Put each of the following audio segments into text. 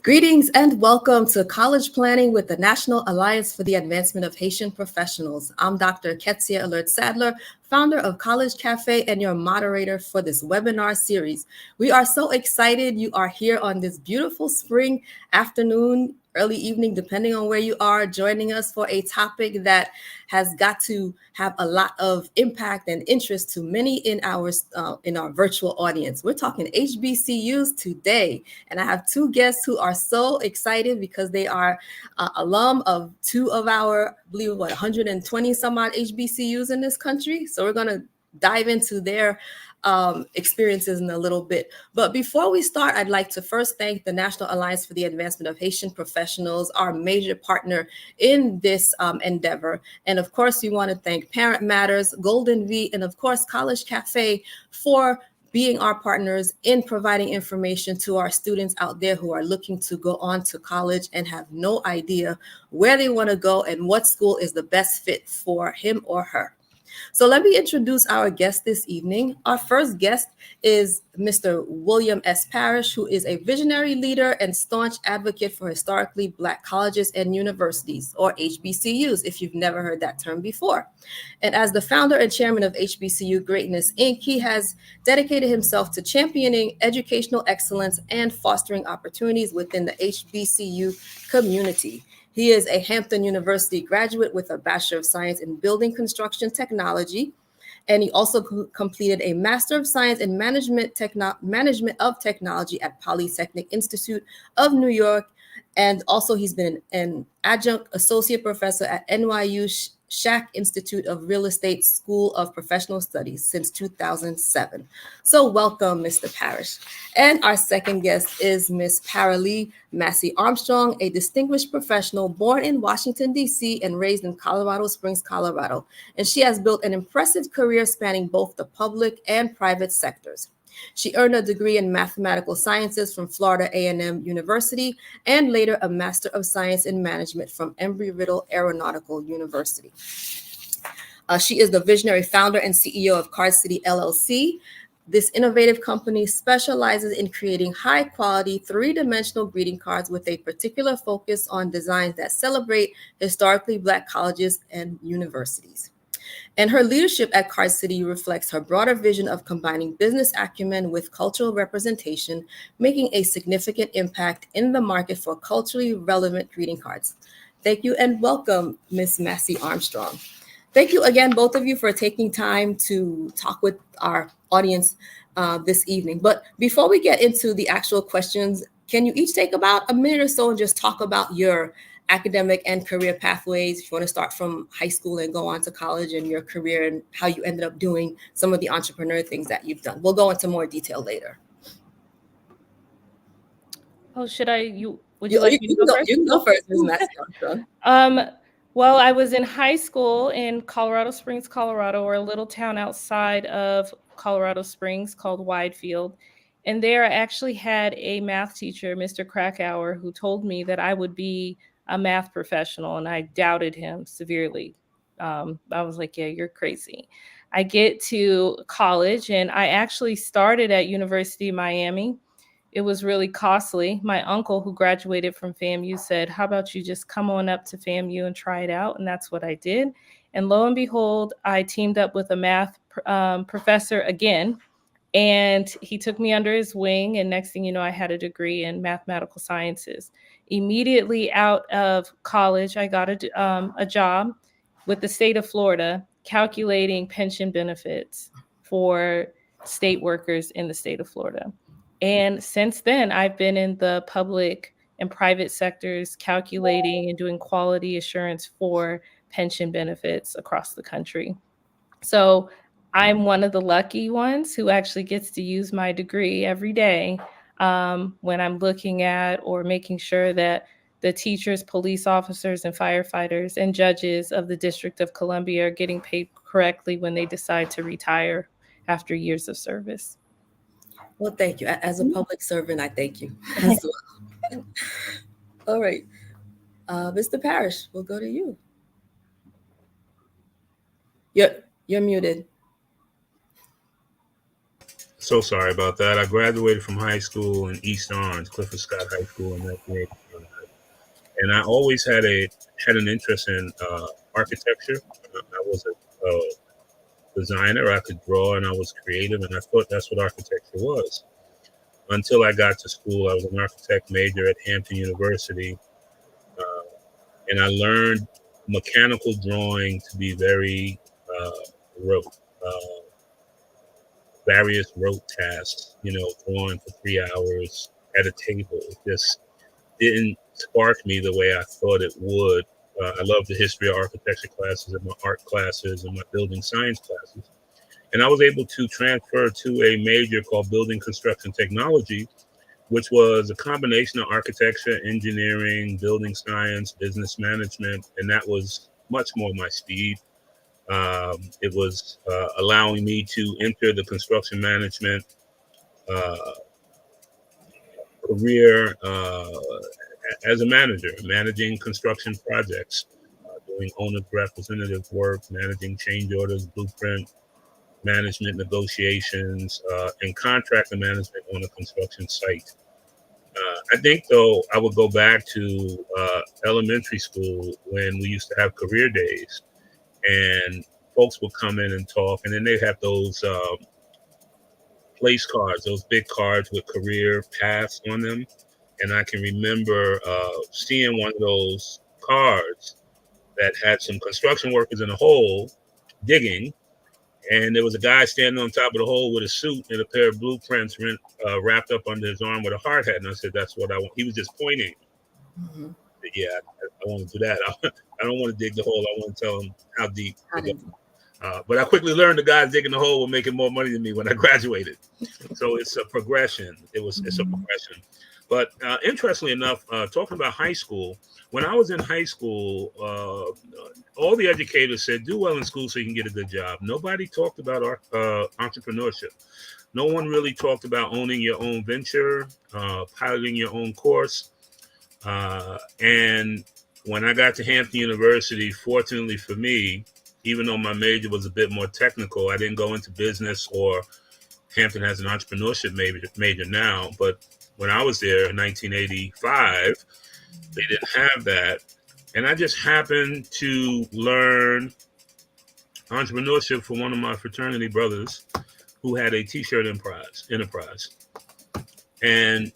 Greetings and welcome to College Planning with the National Alliance for the Advancement of Haitian Professionals. I'm Dr. Ketsia Sadler, founder of College Cafe and your moderator for this webinar series. We are so excited you are here on this beautiful spring afternoon, early evening, depending on where you are, joining us for a topic that has got to have a lot of impact and interest to many in our virtual audience. We're talking HBCUs today, and I have two guests who are so excited because they are alum of two of our, I believe, 120 some odd HBCUs in this country. So we're going to dive into their experiences in a little bit. But before we start, I'd like to first thank the National Alliance for the Advancement of Haitian Professionals, our major partner in this endeavor. And of course, we want to thank Parent Matters, Golden V, and of course, College Cafe for being our partners in providing information to our students out there who are looking to go on to college and have no idea where they want to go and what school is the best fit for him or her. So let me introduce our guest this evening. Our first guest is Mr. William S. Parrish, who is a visionary leader and staunch advocate for historically Black colleges and universities, or HBCUs, if you've never heard that term before. And as the founder and chairman of HBCU Greatness, Inc., he has dedicated himself to championing educational excellence and fostering opportunities within the HBCU community. He is a Hampton University graduate with a Bachelor of Science in Building Construction Technology, and he also completed a Master of Science in Management of Technology at Polytechnic Institute of New York, and also he's been an adjunct associate professor at NYU Schack Institute of Real Estate School of Professional Studies since 2007. So welcome, Mr. Parrish. And our second guest is Ms. Paralee Massie-Armstrong, a distinguished professional born in Washington, D.C. and raised in Colorado Springs, Colorado. And she has built an impressive career spanning both the public and private sectors. She earned a degree in mathematical sciences from Florida A&M University and later a Master of Science in Management from Embry-Riddle Aeronautical University. She is the visionary founder and CEO of Card City LLC. This innovative company specializes in creating high-quality, three-dimensional greeting cards with a particular focus on designs that celebrate historically Black colleges and universities. And her leadership at Card City reflects her broader vision of combining business acumen with cultural representation, making a significant impact in the market for culturally relevant greeting cards. Thank you and welcome, Ms. Massie-Armstrong. Thank you again, both of you, for taking time to talk with our audience this evening. But before we get into the actual questions, can you each take about a minute or so and just talk about your academic and career pathways? If you want to start from high school and go on to college and your career and how you ended up doing some of the entrepreneur things that you've done. We'll go into more detail later. Oh, would you like me to go first? You can go first, Ms. Massie-Armstrong. Well, I was in high school in Colorado Springs, Colorado, or a little town outside of Colorado Springs called Widefield. And there I actually had a math teacher, Mr. Krakauer, who told me that I would be a math professional, and I doubted him severely. I was like, yeah, you're crazy. I get to college, and I actually started at University of Miami. It was really costly. My uncle, who graduated from FAMU, said, how about you just come on up to FAMU and try it out? And that's what I did. And lo and behold, I teamed up with a math professor again, and he took me under his wing. And next thing you know, I had a degree in mathematical sciences. Immediately out of college, I got a job with the state of Florida calculating pension benefits for state workers in the state of Florida. And since then, I've been in the public and private sectors calculating and doing quality assurance for pension benefits across the country. So I'm one of the lucky ones who actually gets to use my degree every day when I'm looking at or making sure that the teachers, police officers, and firefighters and judges of the District of Columbia are getting paid correctly when they decide to retire after years of service. Well, thank you. As a public servant, I thank you as well. All right. Mr. Parrish, we'll go to you. You're muted. So sorry about that. I graduated from high school in East Orange, Clifford Scott High School in 1985, and I always had an interest in architecture. I was a designer. I could draw, and I was creative, and I thought that's what architecture was. Until I got to school, I was an architect major at Hampton University, uh, and I learned mechanical drawing to be very rote. Various rote tasks, drawing for 3 hours at a table. It just didn't spark me the way I thought it would. I love the history of architecture classes and my art classes and my building science classes. And I was able to transfer to a major called Building Construction Technology, which was a combination of architecture, engineering, building science, business management, and that was much more my speed. It was allowing me to enter the construction management uh, career as a manager, managing construction projects, doing owner representative work, managing change orders, blueprint management, negotiations, and contractor management on a construction site. I think, though, I would go back to elementary school when we used to have career days, and folks would come in and talk, and then they'd have those place cards, those big cards with career paths on them. And I can remember seeing one of those cards that had some construction workers in a hole digging, and there was a guy standing on top of the hole with a suit and a pair of blueprints wrapped up under his arm with a hard hat. And I said, "That's what I want." He was just pointing. Mm-hmm. Yeah, I want to do that. I don't want to dig the hole. I want to tell him how deep. But I quickly learned the guys digging the hole were making more money than me when I graduated. So it's a progression. It's a progression. But interestingly enough, talking about high school, when I was in high school, all the educators said, do well in school so you can get a good job. Nobody talked about entrepreneurship. No one really talked about owning your own venture, piloting your own course. And when I got to Hampton University, fortunately for me, even though my major was a bit more technical, I didn't go into business, or Hampton has an entrepreneurship major now. But when I was there in 1985, they didn't have that. And I just happened to learn entrepreneurship from one of my fraternity brothers who had a t-shirt enterprise. And,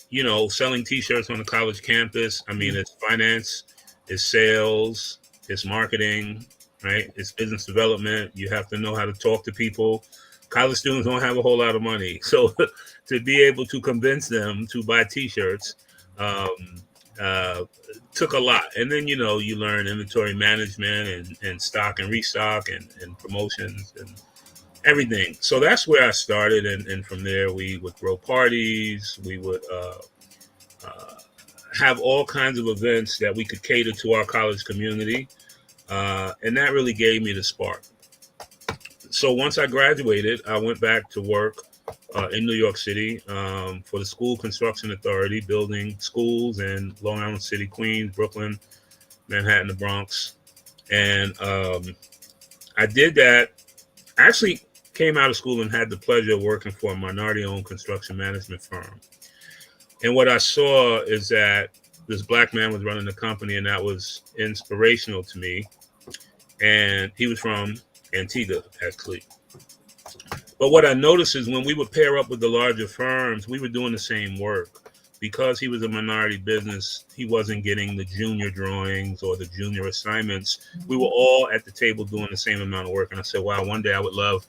selling t-shirts on the college campus, I mean, it's finance, it's sales, it's marketing, right? It's business development. You have to know how to talk to people. College students don't have a whole lot of money. So to be able to convince them to buy t-shirts took a lot. And then, you learn inventory management and stock and restock and promotions and everything. So that's where I started. And from there, we would throw parties. We would have all kinds of events that we could cater to our college community. And that really gave me the spark. So once I graduated, I went back to work in New York City for the School Construction Authority, building schools in Long Island City, Queens, Brooklyn, Manhattan, the Bronx. And I did that. I actually came out of school and had the pleasure of working for a minority-owned construction management firm. And what I saw is that this Black man was running the company, and that was inspirational to me. And he was from Antigua, actually. But what I noticed is when we would pair up with the larger firms, we were doing the same work. Because he was a minority business, he wasn't getting the junior drawings or the junior assignments. We were all at the table doing the same amount of work. And I said, wow, one day I would love,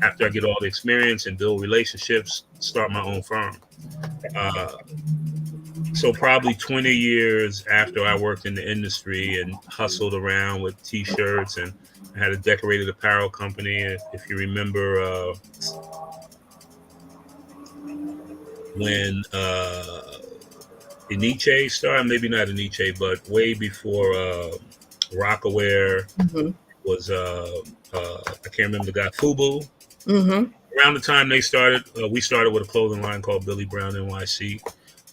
after I get all the experience and build relationships, start my own firm. So probably 20 years after I worked in the industry and hustled around with T-shirts, and I had a decorated apparel company. If you remember when Iniche started, maybe not Iniche, but way before Rockaware was, I can't remember the guy, Fubu. Mm-hmm. Around the time they started, we started with a clothing line called Billy Brown NYC.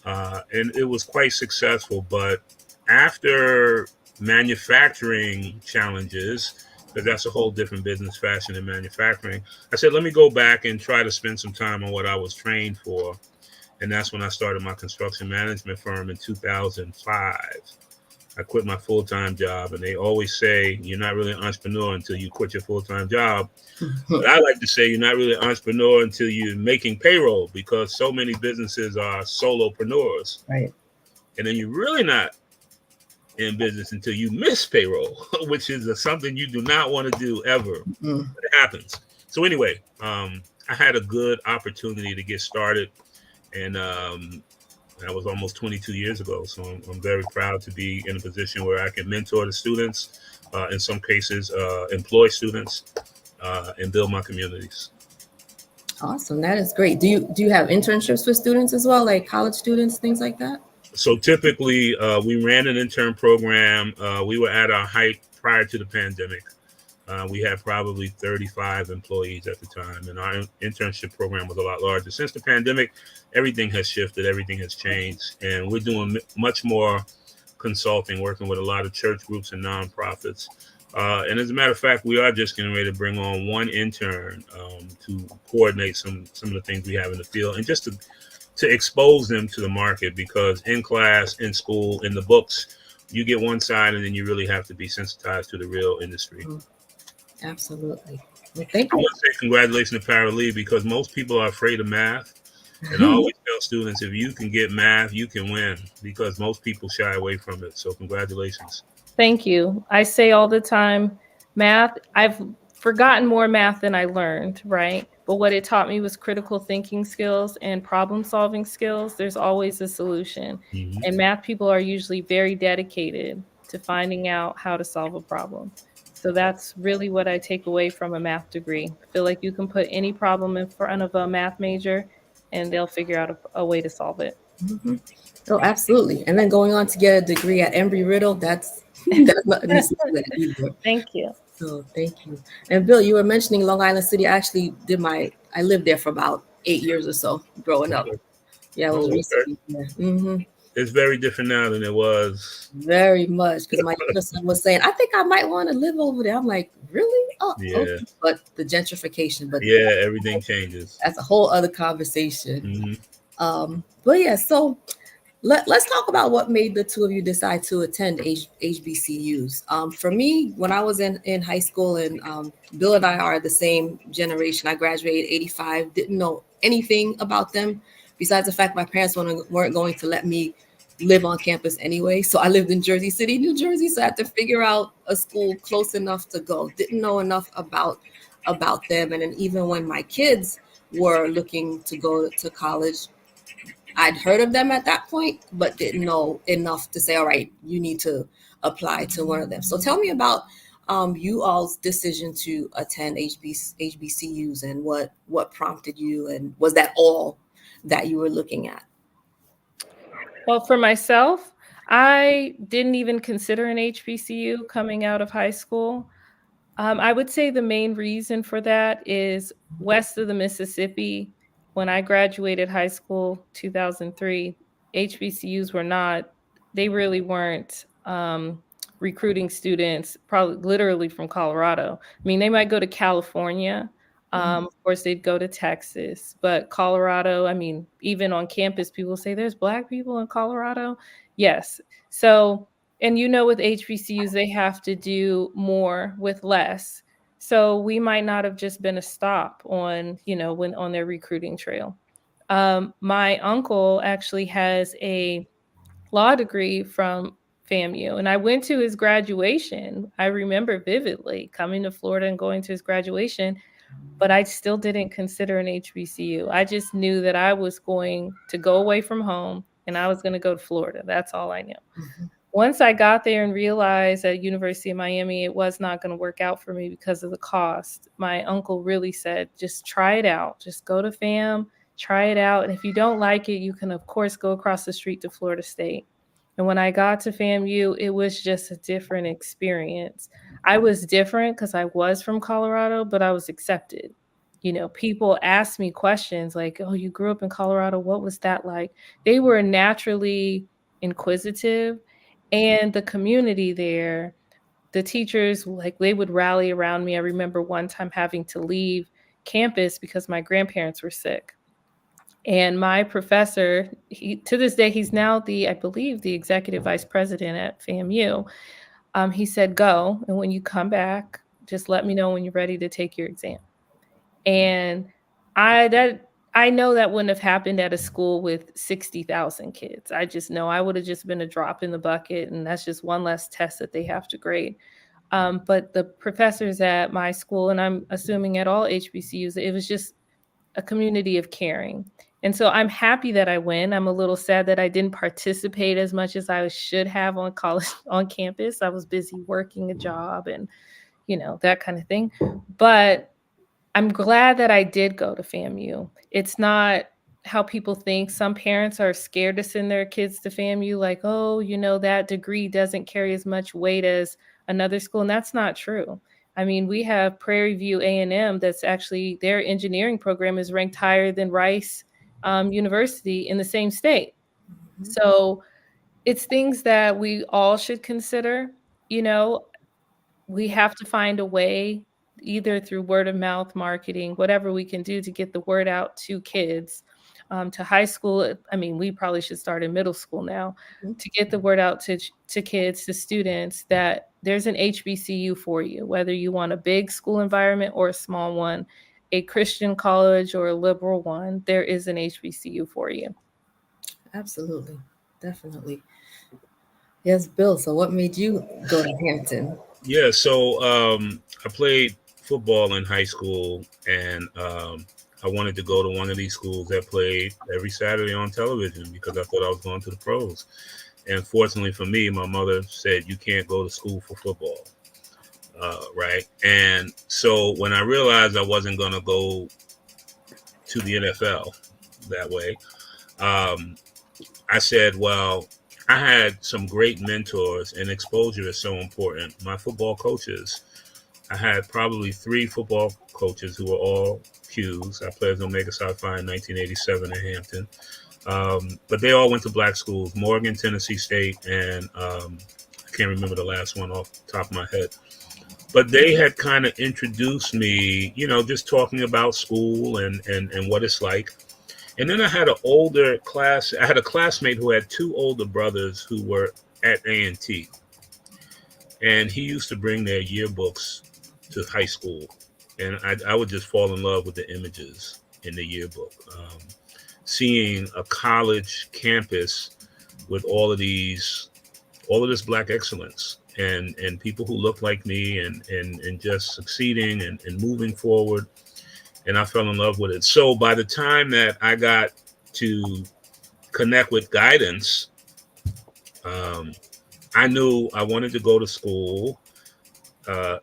And it was quite successful. But after manufacturing challenges, because that's a whole different business, fashion and manufacturing. I said, let me go back and try to spend some time on what I was trained for. And that's when I started my construction management firm in 2005. I quit my full-time job, and they always say you're not really an entrepreneur until you quit your full-time job. But I like to say you're not really an entrepreneur until you're making payroll, because so many businesses are solopreneurs. Right. And then you're really not in business until you miss payroll, which is something you do not want to do ever. But it happens. So anyway, I had a good opportunity to get started, and that was almost 22 years ago. So I'm very proud to be in a position where I can mentor the students, in some cases employ students, and build my communities. Awesome. That is great. Do you have internships for students as well, like college students, things like that? So typically, we ran an intern program. We were at our height prior to the pandemic. We had probably 35 employees at the time, and our internship program was a lot larger. Since the pandemic, everything has shifted, everything has changed, and we're doing much more consulting, working with a lot of church groups and nonprofits. And as a matter of fact, we are just getting ready to bring on one intern to coordinate some of the things we have in the field, and just to expose them to the market, because in class, in school, in the books, you get one side, and then you really have to be sensitized to the real industry. Absolutely. Well, thank I you. want to say congratulations to Paralee, because most people are afraid of math. And I always tell students, if you can get math, you can win, because most people shy away from it. So congratulations. Thank you. I say all the time, math, I've forgotten more math than I learned, right? But what it taught me was critical thinking skills and problem solving skills. There's always a solution. Mm-hmm. And math people are usually very dedicated to finding out how to solve a problem. So that's really what I take away from a math degree. I feel like you can put any problem in front of a math major and they'll figure out a way to solve it. Mm-hmm. Oh, absolutely. And then going on to get a degree at Embry-Riddle, that's nothing to see that either. Thank you. So thank you. And Bill, you were mentioning Long Island City. I actually I lived there for about 8 years or so growing up. Yeah, it was recently. Yeah. Mm-hmm. It's very different now than it was. Very much, because my younger son was saying, I think I might want to live over there. I'm like, really? Oh, Yeah. okay. But the gentrification. But yeah, everything changes. That's a whole other conversation. Mm-hmm. But yeah, so let's talk about what made the two of you decide to attend HBCUs. For me, when I was in high school, and Bill and I are the same generation. I graduated 85, didn't know anything about them, besides the fact my parents weren't going to let me live on campus anyway. So I lived in Jersey City, New Jersey. So I had to figure out a school close enough to go. Didn't know enough about them. And then even when my kids were looking to go to college, I'd heard of them at that point, but didn't know enough to say, all right, you need to apply to one of them. So tell me about you all's decision to attend HBCUs, and what prompted you, and was that all that you were looking at? Well, for myself, I didn't even consider an HBCU coming out of high school. I would say the main reason for that is west of the Mississippi. When I graduated high school, 2003, HBCUs they really weren't recruiting students, probably literally from Colorado. I mean, they might go to California. Of course, they'd go to Texas, but Colorado, I mean, even on campus, people say there's Black people in Colorado. Yes. So, and with HBCUs, they have to do more with less. So we might not have just been a stop on, when on their recruiting trail. My uncle actually has a law degree from FAMU, and I went to his graduation. I remember vividly coming to Florida and going to his graduation, but I still didn't consider an HBCU. I just knew that I was going to go away from home and I was going to go to Florida. That's all I knew. Mm-hmm. Once I got there and realized at University of Miami, it was not going to work out for me because of the cost, my uncle really said, just try it out. Just go to FAM, try it out. And if you don't like it, you can, of course, go across the street to Florida State. And when I got to FAMU, it was just a different experience. I was different because I was from Colorado, but I was accepted. People asked me questions like, oh, you grew up in Colorado. What was that like? They were naturally inquisitive. And the community there, the teachers, like, they would rally around me. I remember one time having to leave campus because my grandparents were sick. And my professor, to this day, he's now I believe, the executive vice president at FAMU. He said, go, and when you come back, just let me know when you're ready to take your exam. And I know that wouldn't have happened at a school with 60,000 kids. I just know I would have just been a drop in the bucket, and that's just one less test that they have to grade. But the professors at my school, and I'm assuming at all HBCUs, it was just a community of caring. And so I'm happy that I went. I'm a little sad that I didn't participate as much as I should have on campus. I was busy working a job and, that kind of thing. But I'm glad that I did go to FAMU. It's not how people think. Some parents are scared to send their kids to FAMU, like, oh, that degree doesn't carry as much weight as another school. And that's not true. I mean, we have Prairie View A&M that's actually, their engineering program is ranked higher than Rice University in the same state. Mm-hmm. So it's things that we all should consider. We have to find a way, either through word of mouth marketing, whatever we can do to get the word out to kids, to high school. I mean, we probably should start in middle school now, to get the word out to kids, to students, that there's an HBCU for you, whether you want a big school environment or a small one, a Christian college or a liberal one, there is an HBCU for you. Absolutely. Definitely. Yes, Bill. So what made you go to Hampton? Yeah, so I played football in high school, and I wanted to go to one of these schools that played every Saturday on television because I thought I was going to the pros. And fortunately for me, my mother said, you can't go to school for football, right? And so when I realized I wasn't going to go to the NFL that way, I said, well, I had some great mentors, and exposure is so important. My football coaches, I had probably 3 football coaches who were all Qs. I played at Omega Psi Phi in 1987 in Hampton. But they all went to black schools, Morgan, Tennessee State, and I can't remember the last one off the top of my head. But they had kind of introduced me, just talking about school and what it's like. And then I had a classmate who had 2 older brothers who were at A&T. And he used to bring their yearbooks to high school. And I would just fall in love with the images in the yearbook. Seeing a college campus with all of this Black excellence and people who look like me and just succeeding and moving forward. And I fell in love with it. So by the time that I got to connect with guidance, I knew I wanted to go to school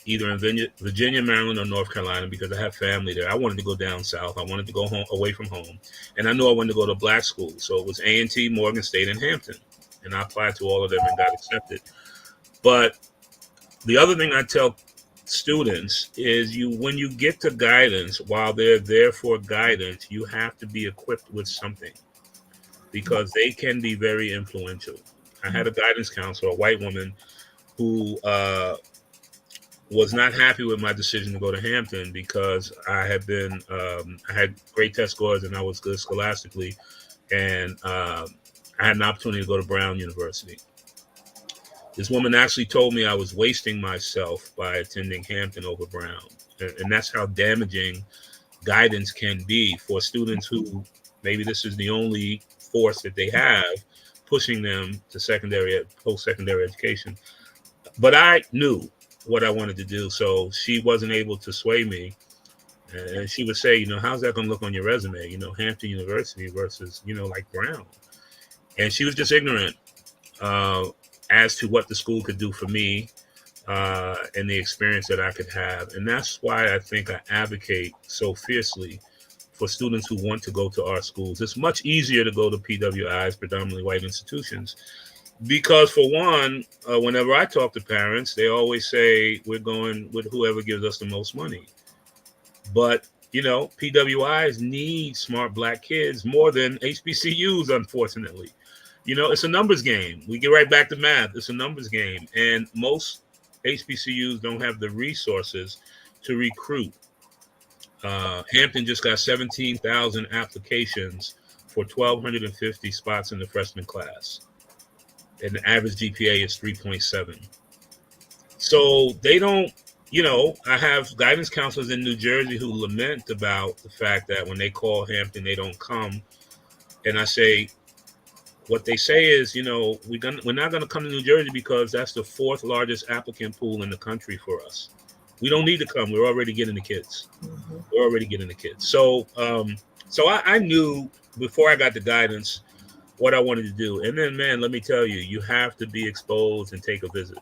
either in Virginia, Maryland, or North Carolina because I have family there. I wanted to go down south. I wanted to go home, away from home. And I knew I wanted to go to black schools. So it was A&T, Morgan State, and Hampton. And I applied to all of them and got accepted. But the other thing I tell students is when you get to guidance, while they're there for guidance, you have to be equipped with something because they can be very influential. I had a guidance counselor, a white woman, who was not happy with my decision to go to Hampton because I had great test scores and I was good scholastically, and I had an opportunity to go to Brown University. This woman actually told me I was wasting myself by attending Hampton over Brown. And that's how damaging guidance can be for students who maybe this is the only force that they have pushing them to post-secondary education. But I knew what I wanted to do, so she wasn't able to sway me. And she would say, how's that going to look on your resume? Hampton University versus, like Brown. And she was just ignorant as to what the school could do for me and the experience that I could have. And that's why I think I advocate so fiercely for students who want to go to our schools. It's much easier to go to PWIs, predominantly white institutions, because for one, whenever I talk to parents, they always say we're going with whoever gives us the most money. But, PWIs need smart black kids more than HBCUs, unfortunately. It's a numbers game. We get right back to math. It's a numbers game. And most HBCUs don't have the resources to recruit. Hampton just got 17,000 applications for 1,250 spots in the freshman class, and the average GPA is 3.7. So they don't, I have guidance counselors in New Jersey who lament about the fact that when they call Hampton, they don't come. And I say, what they say is, we're not going to come to New Jersey because that's the 4th largest applicant pool in the country for us. We don't need to come. We're already getting the kids. Mhm. We're already getting the kids. So, I knew before I got the guidance what I wanted to do. And then, man, let me tell you, you have to be exposed and take a visit.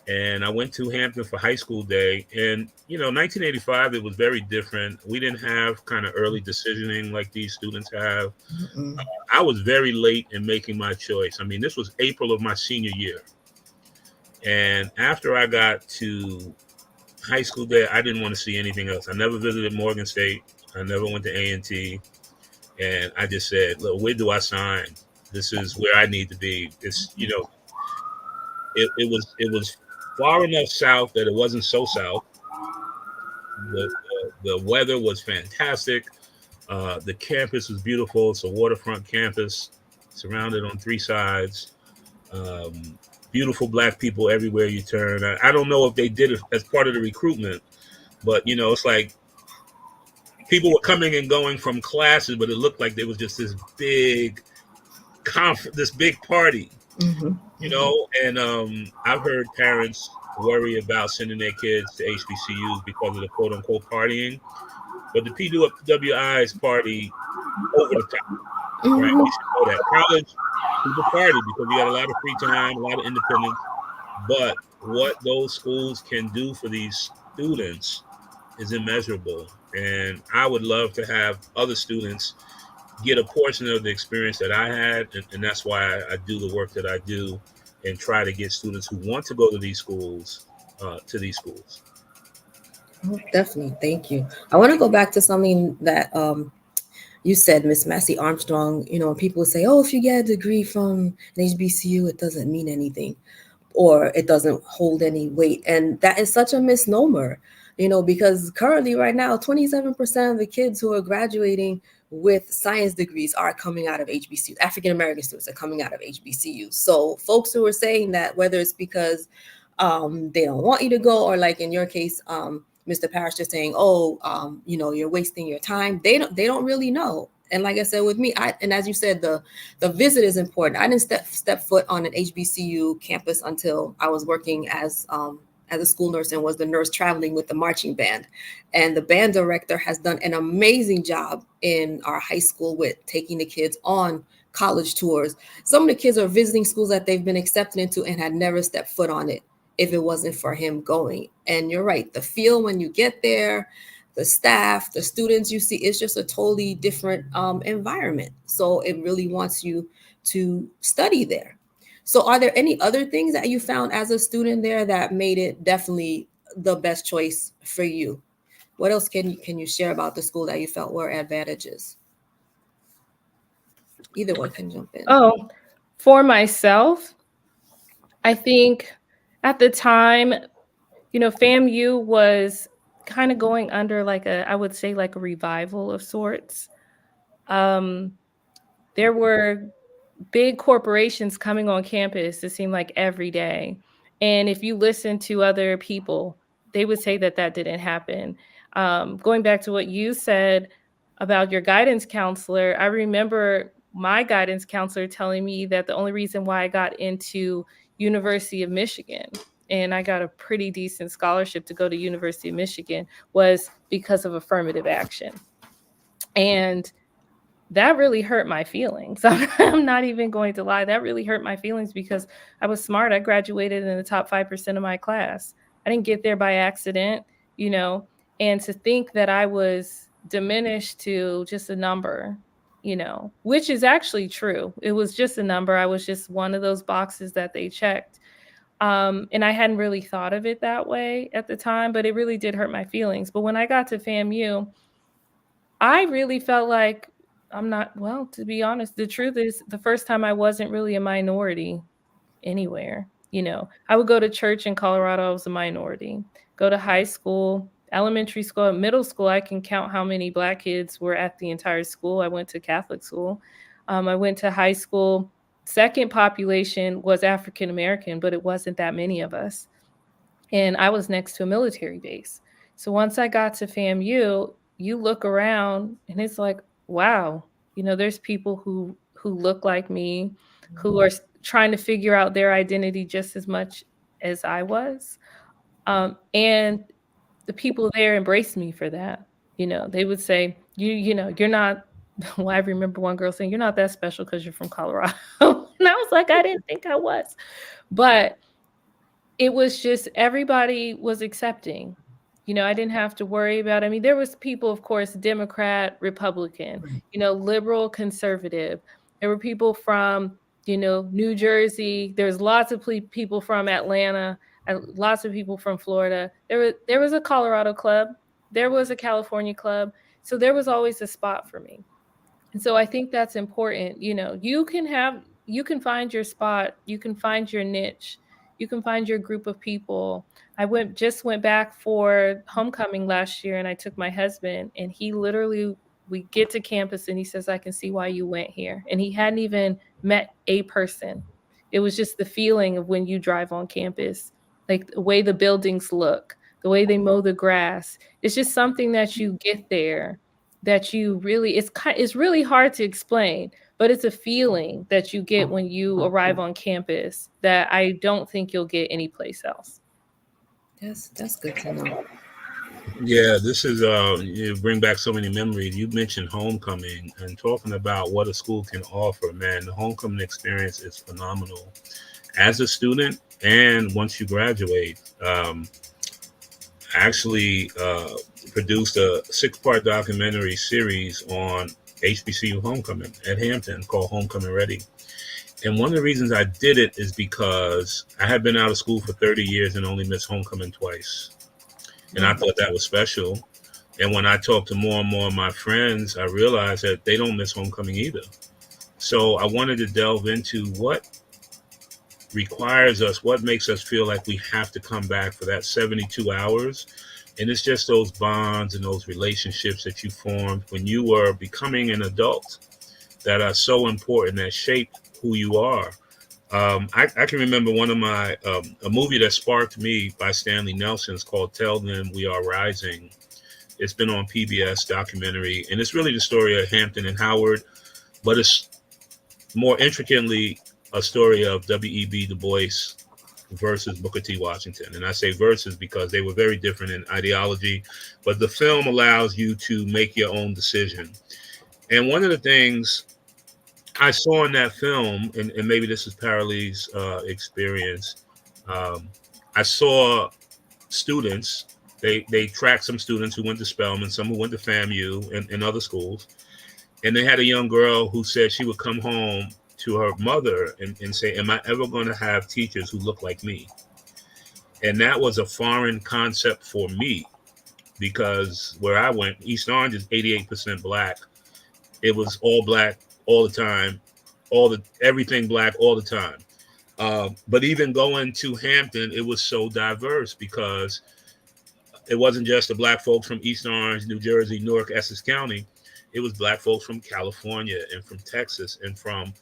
And I went to Hampton for high school day. And, 1985, it was very different. We didn't have kind of early decisioning like these students have. Mhm. I was very late in making my choice. I mean, this was April of my senior year. And after I got to high school day, I didn't want to see anything else. I never visited Morgan State. I never went to A&T. And I just said, look, where do I sign? This is where I need to be. It's, it was far enough south that it wasn't so south. The weather was fantastic. The campus was beautiful. It's a waterfront campus surrounded on 3 sides. Beautiful Black people everywhere you turn. I don't know if they did it as part of the recruitment, but, it's like people were coming and going from classes, but it looked like there was just this big this big party. Mhm. And I've heard parents worry about sending their kids to HBCUs because of the quote unquote partying, but the PWI's party over the top, right? Mhm. You should know that. College, people party because you got a lot of free time, a lot of independence, but what those schools can do for these students is immeasurable. And I would love to have other students get a portion of the experience that I had, and that's why I do the work that I do and try to get students who want to go to these schools to these schools. Oh, definitely. Thank you. I want to go back to something that you said, Miss Massie-Armstrong. People say, oh, if you get a degree from an HBCU, it doesn't mean anything, or it doesn't hold any weight. And that is such a misnomer, because currently right now, 27% of the kids who are graduating with science degrees are coming out of HBCUs. African-American students are coming out of HBCUs. So folks who are saying that, whether it's because they don't want you to go, or like in your case, Mr. Parrish is saying, oh, you're wasting your time. They don't really know. And like I said, with me, and as you said, the visit is important. I didn't step foot on an HBCU campus until I was working as a school nurse and was the nurse traveling with the marching band. And the band director has done an amazing job in our high school with taking the kids on college tours. Some of the kids are visiting schools that they've been accepted into and had never stepped foot on it if it wasn't for him going. And you're right, the feel when you get there, the staff, the students you see, it's just a totally different environment. So it really wants you to study there. So are there any other things that you found as a student there that made it definitely the best choice for you? What else can you share about the school that you felt were advantages? Either one can jump in. Oh, for myself, I think at the time, FAMU was kind of going under I would say like a revival of sorts. There were big corporations coming on campus, it seemed like every day. And if you listen to other people, they would say that that didn't happen. Going back to what you said about your guidance counselor, I remember my guidance counselor telling me that the only reason why I got into University of Michigan and I got a pretty decent scholarship to go to University of Michigan was because of affirmative action. And that really hurt my feelings. I'm not even going to lie. That really hurt my feelings because I was smart. I graduated in the top 5% of my class. I didn't get there by accident, and to think that I was diminished to just a number, which is actually true. It was just a number. I was just one of those boxes that they checked. And I hadn't really thought of it that way at the time, but it really did hurt my feelings. But when I got to FAMU, I really felt like to be honest, the truth is the first time I wasn't really a minority anywhere. You know, I would go to church in Colorado. I was a minority. Go to high school, elementary school, middle school. I can count how many Black kids were at the entire school. I went to Catholic school. I went to high school. Second population was African American, but it wasn't that many of us. And I was next to a military base. So once I got to FAMU, you look around and it's like, wow, you know, there's people who look like me, who are trying to figure out their identity just as much as I was. And the people there embraced me for that. You know, they would say, you know, you're not, well, I remember one girl saying, you're not that special because you're from Colorado. And I was like, I didn't think I was. But it was just, everybody was accepting. You know, I didn't have to worry about, I mean, there was people, of course, Democrat, Republican, you know, liberal, conservative. There were people from, you know, New Jersey. There's lots of people from Atlanta, lots of people from Florida. There was a Colorado club. There was a California club. So there was always a spot for me. And so I think that's important. You know, you can find your spot, you can find your niche, you can find your group of people. I just went back for homecoming last year, and I took my husband, and he literally, we get to campus and he says, I can see why you went here. And he hadn't even met a person. It was just the feeling of when you drive on campus, like the way the buildings look, the way they mow the grass. It's just something that you get there that you really, it's really hard to explain, but it's a feeling that you get when you arrive on campus that I don't think you'll get anyplace else. That's good to know. Yeah, this is you bring back so many memories. You mentioned homecoming and talking about what a school can offer. Man, the homecoming experience is phenomenal as a student and once you graduate. Actually produced a 6-part documentary series on HBCU homecoming at Hampton called Homecoming Ready. And one of the reasons I did it is because I had been out of school for 30 years and only missed homecoming twice. And I thought that was special. And when I talked to more and more of my friends, I realized that they don't miss homecoming either. So I wanted to delve into what requires us, what makes us feel like we have to come back for that 72 hours. And it's just those bonds and those relationships that you formed when you were becoming an adult that are so important, that shape who you are. I can remember one of my, a movie that sparked me by Stanley Nelson is called Tell Them We Are Rising. It's been on PBS documentary, and it's really the story of Hampton and Howard, but it's more intricately a story of W.E.B. Du Bois versus Booker T. Washington. And I say versus because they were very different in ideology, but the film allows you to make your own decision. And one of the things I saw in that film, and maybe this is Paralee's experience, I saw students, they tracked some students who went to Spelman, some who went to FAMU and other schools. And they had a young girl who said she would come home to her mother and say, am I ever going to have teachers who look like me? And that was a foreign concept for me because where I went, East Orange is 88% Black. It was all Black all the time, everything Black all the time. But even going to Hampton, it was so diverse because it wasn't just the Black folks from East Orange, New Jersey, Newark, Essex County. It was Black folks from California and from Texas and from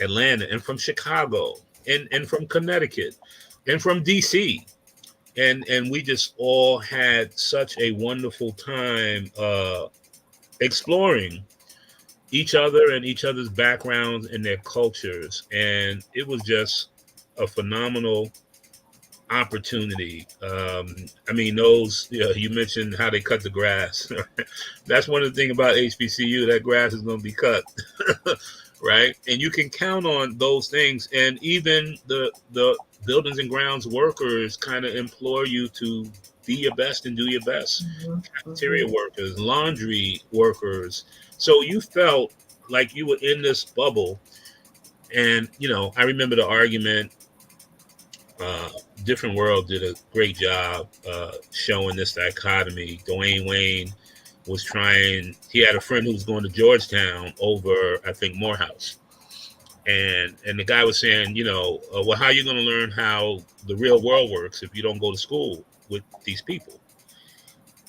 Atlanta and from Chicago and from Connecticut and from DC. And we just all had such a wonderful time exploring each other and each other's backgrounds and their cultures. And it was just a phenomenal opportunity. I mean, those, you mentioned how they cut the grass. That's one of the things about HBCU, that grass is going to be cut. Right? And you can count on those things. And even the buildings and grounds workers kind of implore you to be your best and do your best. Cafeteria workers, laundry workers. So you felt like you were in this bubble. And, I remember the argument. Different World did a great job showing this dichotomy. Dwayne Wayne he had a friend who was going to Georgetown over, I think, Morehouse. And the guy was saying, well, how are you going to learn how the real world works if you don't go to school with these people?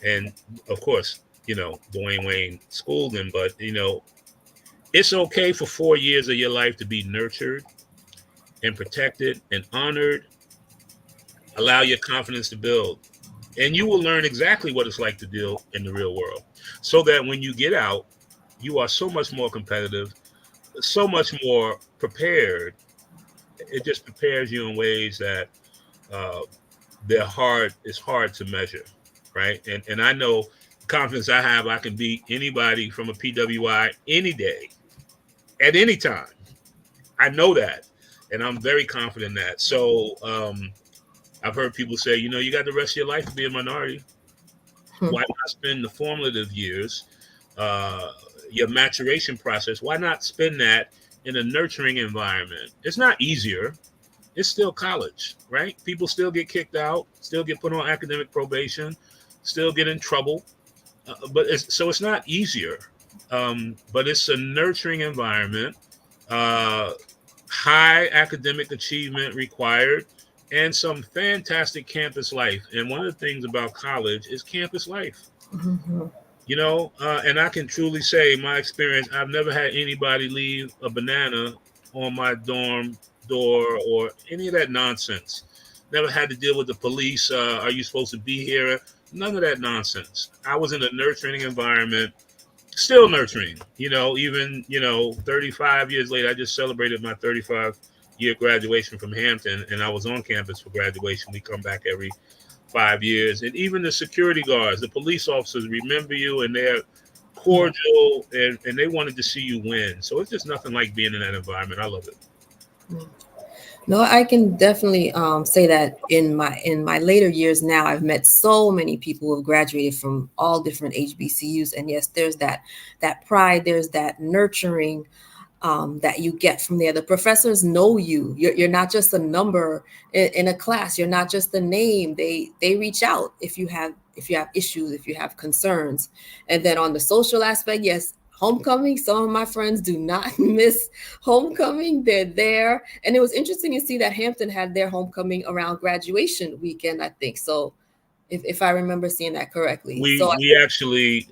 And of course, Dwayne Wayne schooled him, but it's okay for 4 years of your life to be nurtured and protected and honored. Allow your confidence to build, and you will learn exactly what it's like to deal in the real world, so that when you get out, you are so much more competitive, so much more prepared. It just prepares you in ways that uh, it's hard to measure, right? And I know the confidence I have, I can beat anybody from a PWI any day, at any time. I know that, and I'm very confident in that. So I've heard people say, you got the rest of your life to be a minority. Why not spend the formative years, uh, your maturation process? Why not spend that in a nurturing environment? It's not easier. It's still college, right? People still get kicked out, still get put on academic probation, still get in trouble. But it's not easier, but it's a nurturing environment. Uh, High academic achievement required, and some fantastic campus life. And one of the things about college is campus life. Mhm. And I can truly say, my experience, I've never had anybody leave a banana on my dorm door or any of that nonsense. Never had to deal with the police. Are you supposed to be here? None of that nonsense. I was in a nurturing environment, still nurturing, even, 35 years later. I just celebrated my 35-year graduation from Hampton, and I was on campus for graduation. We come back every 5 years. And even the security guards, the police officers remember you, and they're cordial, and they wanted to see you win. So it's just nothing like being in that environment. I love it. No, I can definitely say that in my later years now, I've met so many people who have graduated from all different HBCUs, and yes, there's that pride, there's that nurturing that you get from there. The professors know you. You're not just a number in a class. You're not just a name. They reach out if you have issues, if you have concerns. And then on the social aspect, yes, homecoming. Some of my friends do not miss homecoming. They're there. And it was interesting to see that Hampton had their homecoming around graduation weekend, I think. So if I remember seeing that correctly. We actually,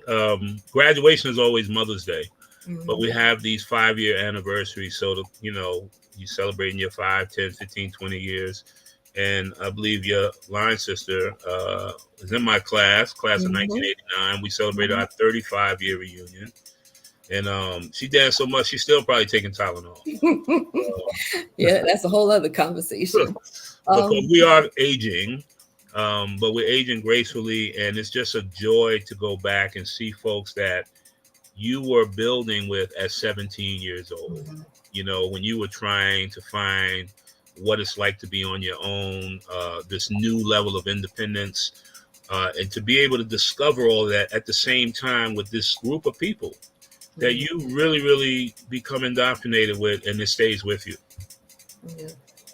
graduation is always Mother's Day. Mhm. But we have these 5-year anniversaries. So, you celebrating your 5, 10, 15, 20 years. And I believe your line sister is in my class of Mhm. 1989. We celebrated our 35-year reunion. And she danced so much, she's still probably taking Tylenol. Yeah, that's a whole other conversation. Because we are aging, but we're aging gracefully. And it's just a joy to go back and see folks that you were building with at 17 years old. When you were trying to find what it's like to be on your own, this new level of independence, and to be able to discover all that at the same time with this group of people that you really, really become indoctrinated with, and it stays with you. Yeah,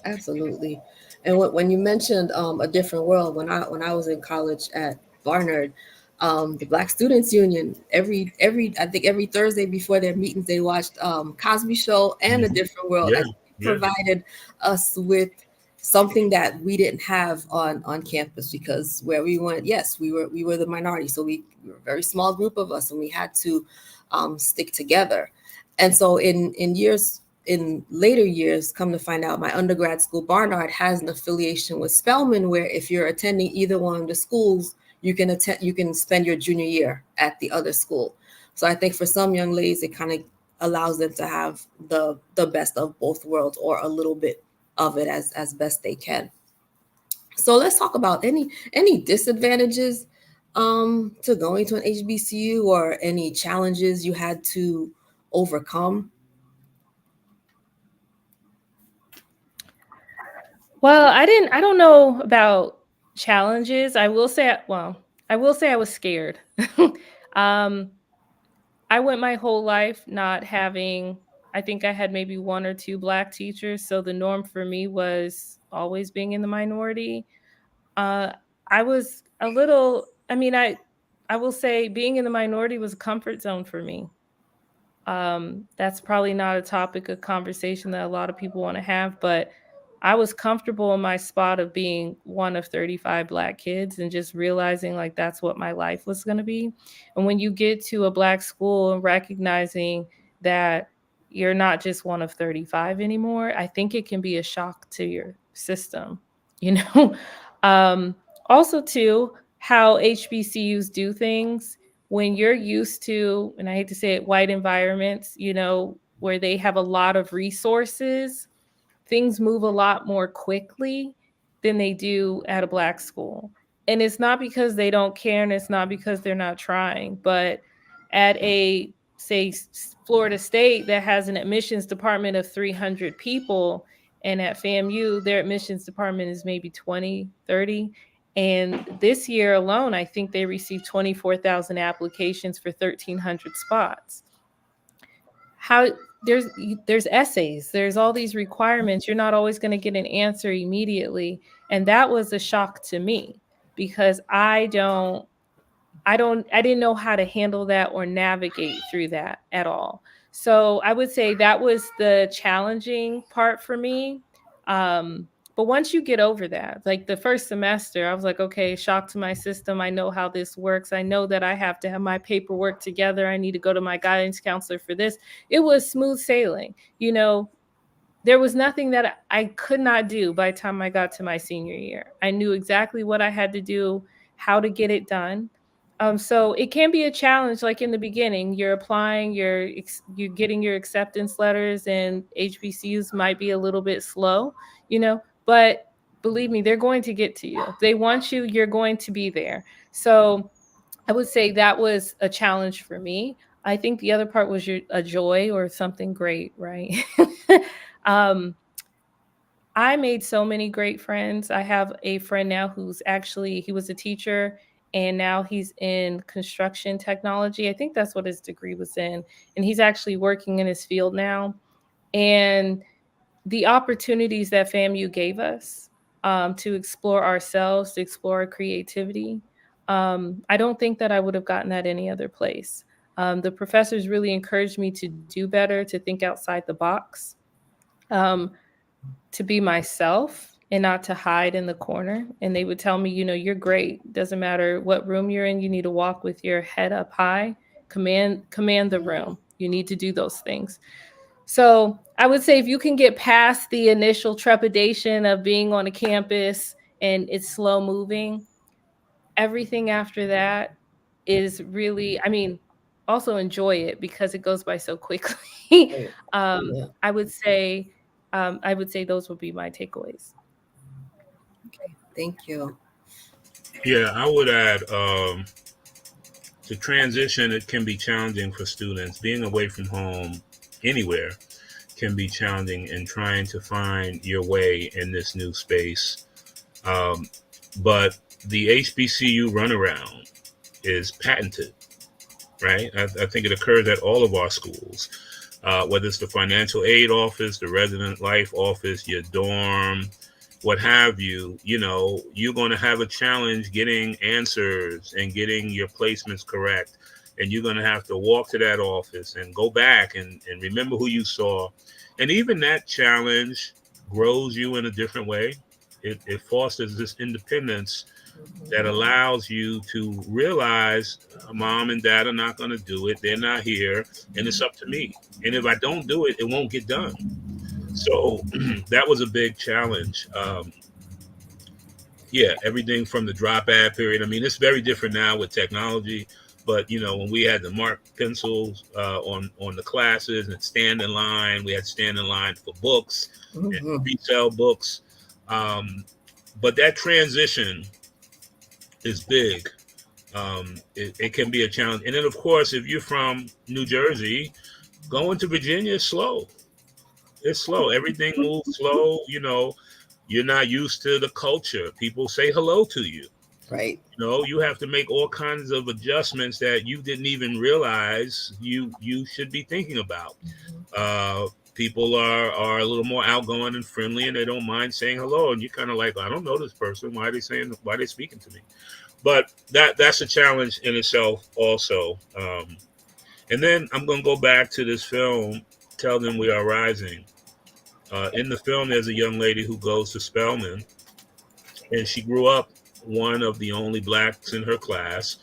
absolutely. And when you mentioned a different world, when I was in college at Barnard, the Black Students Union, I think every Thursday before their meetings, they watched Cosby Show and A Different World. Yeah, And provided us with something that we didn't have on campus, because where we went, yes, we were the minority, so we were a very small group of us, and we had to stick together. And so in later years, come to find out, my undergrad school, Barnard, has an affiliation with Spelman, where if you're attending either one of the schools, you can spend your junior year at the other school. So I think for some young ladies, it kind of allows them to have the best of both worlds, or a little bit of it as best they can. So let's talk about any disadvantages to going to an HBCU, or any challenges you had to overcome. Well, I don't know about challenges. I will say I was scared. um I went my whole life not having, I think I had maybe one or two Black teachers, so the norm for me was always being in the minority. Uh I was a little, I mean, I will say being in the minority was a comfort zone for me. That's probably not a topic of conversation that a lot of people want to have, but I was comfortable in my spot of being one of 35 Black kids and just realizing like that's what my life was going to be. And when you get to a Black school and recognizing that you're not just one of 35 anymore, I think it can be a shock to your system, you know? Also, too, how HBCUs do things when you're used to, and I hate to say it, white environments, you know, where they have a lot of resources, things move a lot more quickly than they do at a Black school. And it's not because they don't care and it's not because they're not trying, but at a, say, Florida State that has an admissions department of 300 people, and at FAMU, their admissions department is maybe 20, 30. And this year alone, I think they received 24,000 applications for 1,300 spots. How there's essays, there's all these requirements. You're not always going to get an answer immediately. And that was a shock to me because I didn't know how to handle that or navigate through that at all. So I would say that was the challenging part for me. But once you get over that, like the first semester, I was like, okay, shock to my system. I know how this works. I know that I have to have my paperwork together. I need to go to my guidance counselor for this. It was smooth sailing. You know, there was nothing that I could not do by the time I got to my senior year. I knew exactly what I had to do, how to get it done. So it can be a challenge. Like in the beginning, you're applying, you're getting your acceptance letters, and HBCUs might be a little bit slow, you know. But believe me, they're going to get to you. If they want you, you're going to be there. So I would say that was a challenge for me. I think the other part was a joy or something great, right? I made so many great friends. I have a friend now who's actually, he was a teacher and now he's in construction technology. I think that's what his degree was in. And he's actually working in his field now. And the opportunities that FAMU gave us to explore ourselves, to explore our creativity, I don't think that I would have gotten that any other place. The professors really encouraged me to do better, to think outside the box. To be myself and not to hide in the corner. And they would tell me, you know, you're great. Doesn't matter what room you're in. You need to walk with your head up high, command the room. You need to do those things. So I would say if you can get past the initial trepidation of being on a campus and it's slow moving, everything after that is really, I mean, also enjoy it because it goes by so quickly. I would say those would be my takeaways. Okay, thank you. Yeah, I would add the transition, it can be challenging for students. Being away from home anywhere can be challenging in trying to find your way in this new space. But the HBCU runaround is patented, right? I think it occurs at all of our schools, whether it's the financial aid office, the resident life office, your dorm, what have you, you know, you're going to have a challenge getting answers and getting your placements correct. And you're going to have to walk to that office and go back and remember who you saw. And even that challenge grows you in a different way. It fosters this independence that allows you to realize mom and dad are not going to do it. They're not here. And it's up to me. And if I don't do it, it won't get done. So that was a big challenge. Yeah, everything from the drop ad period. I mean, it's very different now with technology. But, you know, when we had the mark pencils on the classes and stand in line, we had to stand in line for books and resell books. But that transition is big. It can be a challenge. And then, of course, if you're from New Jersey, going to Virginia is slow. It's slow. Everything moves slow. You know, you're not used to the culture. People say hello to you. Right. You know, you have to make all kinds of adjustments that you didn't even realize you should be thinking about. People are a little more outgoing and friendly, and they don't mind saying hello. And you're kind of like, I don't know this person. Why are they speaking to me? But that's a challenge in itself also. And then I'm going to go back to this film, Tell Them We Are Rising. In the film, there's a young lady who goes to Spelman, and she grew up one of the only blacks in her class,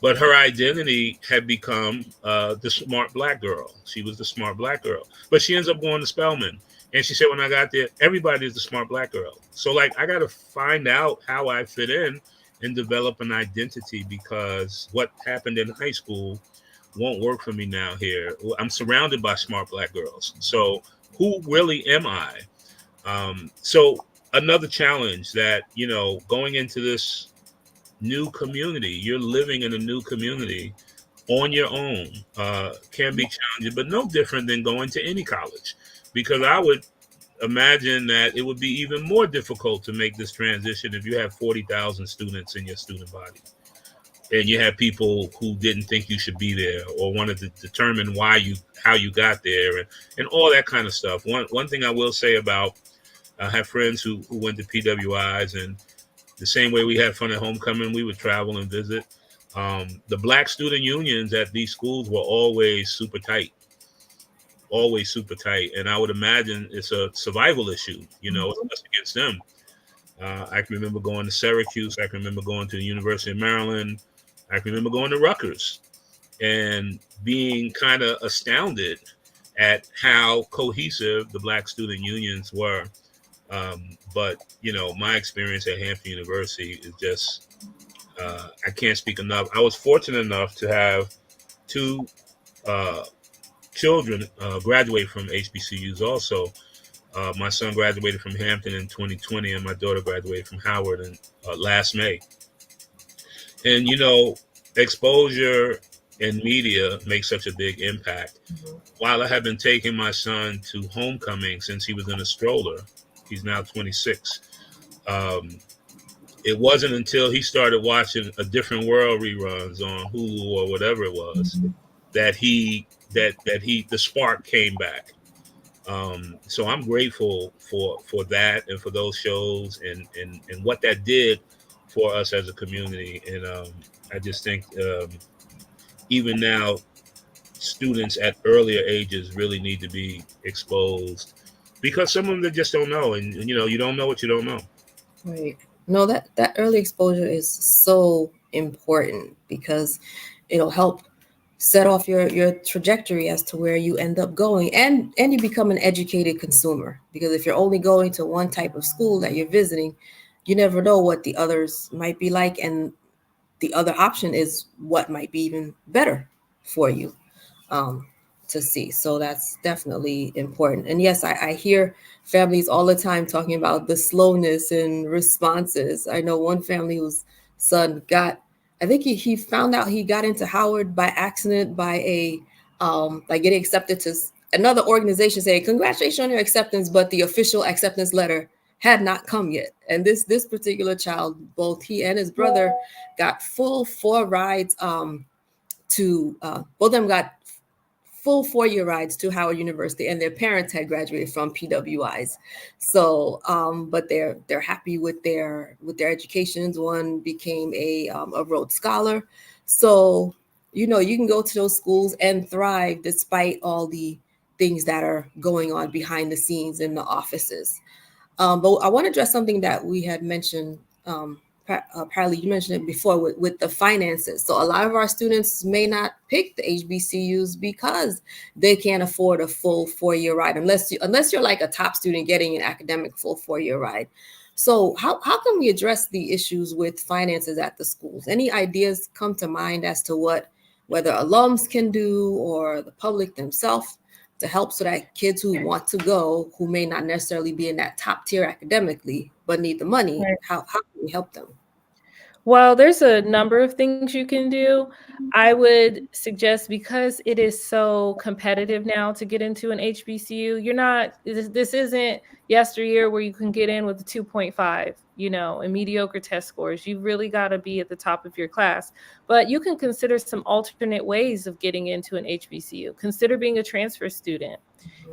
but her identity had become the smart black girl. She was the smart black girl, but she ends up going to Spelman. And she said, when I got there, everybody is the smart black girl. So like, I got to find out how I fit in and develop an identity, because what happened in high school won't work for me now here. I'm surrounded by smart black girls. So who really am I? So another challenge that, you know, going into this new community, you're living in a new community on your own, can be challenging, but no different than going to any college, because I would imagine that it would be even more difficult to make this transition if you have 40,000 students in your student body, and you have people who didn't think you should be there or wanted to determine how you got there, and all that kind of stuff. One thing I will say about, I have friends who went to PWIs, and the same way we had fun at homecoming, we would travel and visit. The black student unions at these schools were always super tight. And I would imagine it's a survival issue, you know, it's against them. I can remember going to Syracuse. I can remember going to the University of Maryland. I can remember going to Rutgers and being kind of astounded at how cohesive the black student unions were. But, you know, my experience at Hampton University is just, I can't speak enough. I was fortunate enough to have two children graduate from HBCUs also. My son graduated from Hampton in 2020, and my daughter graduated from Howard in last May. And, you know, exposure in media makes such a big impact. While I have been taking my son to homecoming since he was in a stroller, he's now 26. It wasn't until he started watching A Different World reruns on Hulu or whatever it was that the spark came back. So I'm grateful for that and for those shows and what that did for us as a community. And I just think even now, students at earlier ages really need to be exposed, because some of them just don't know, and you know, you don't know what you don't know. Right. No, that early exposure is so important, because it'll help set off your trajectory as to where you end up going, and you become an educated consumer, because if you're only going to one type of school that you're visiting, you never know what the others might be like, and the other option is what might be even better for you to see. So that's definitely important. And yes, I hear families all the time talking about the slowness in responses. I know one family whose son got, I think he found out he got into Howard by accident, by a like getting accepted to another organization saying, congratulations on your acceptance, but the official acceptance letter had not come yet. And this particular child, both he and his brother got full 4 rides to both of them got full 4-year rides to Howard University, and their parents had graduated from PWIs. So, but they're happy with their educations. One became a Rhodes Scholar. So, you know, you can go to those schools and thrive despite all the things that are going on behind the scenes in the offices. But I want to address something that we had mentioned. Paralee, you mentioned it before with the finances. So a lot of our students may not pick the HBCUs because they can't afford a full 4-year ride, unless you're like a top student getting an academic full 4-year ride. So how can we address the issues with finances at the schools? Any ideas come to mind as to whether alums can do or the public themselves to help, so that kids who want to go, who may not necessarily be in that top tier academically, but need the money, right, how can we help them? Well, there's a number of things you can do. I would suggest, because it is so competitive now to get into an HBCU, this isn't yesteryear where you can get in with a 2.5, you know, and mediocre test scores. You really got to be at the top of your class. But you can consider some alternate ways of getting into an HBCU. Consider being a transfer student.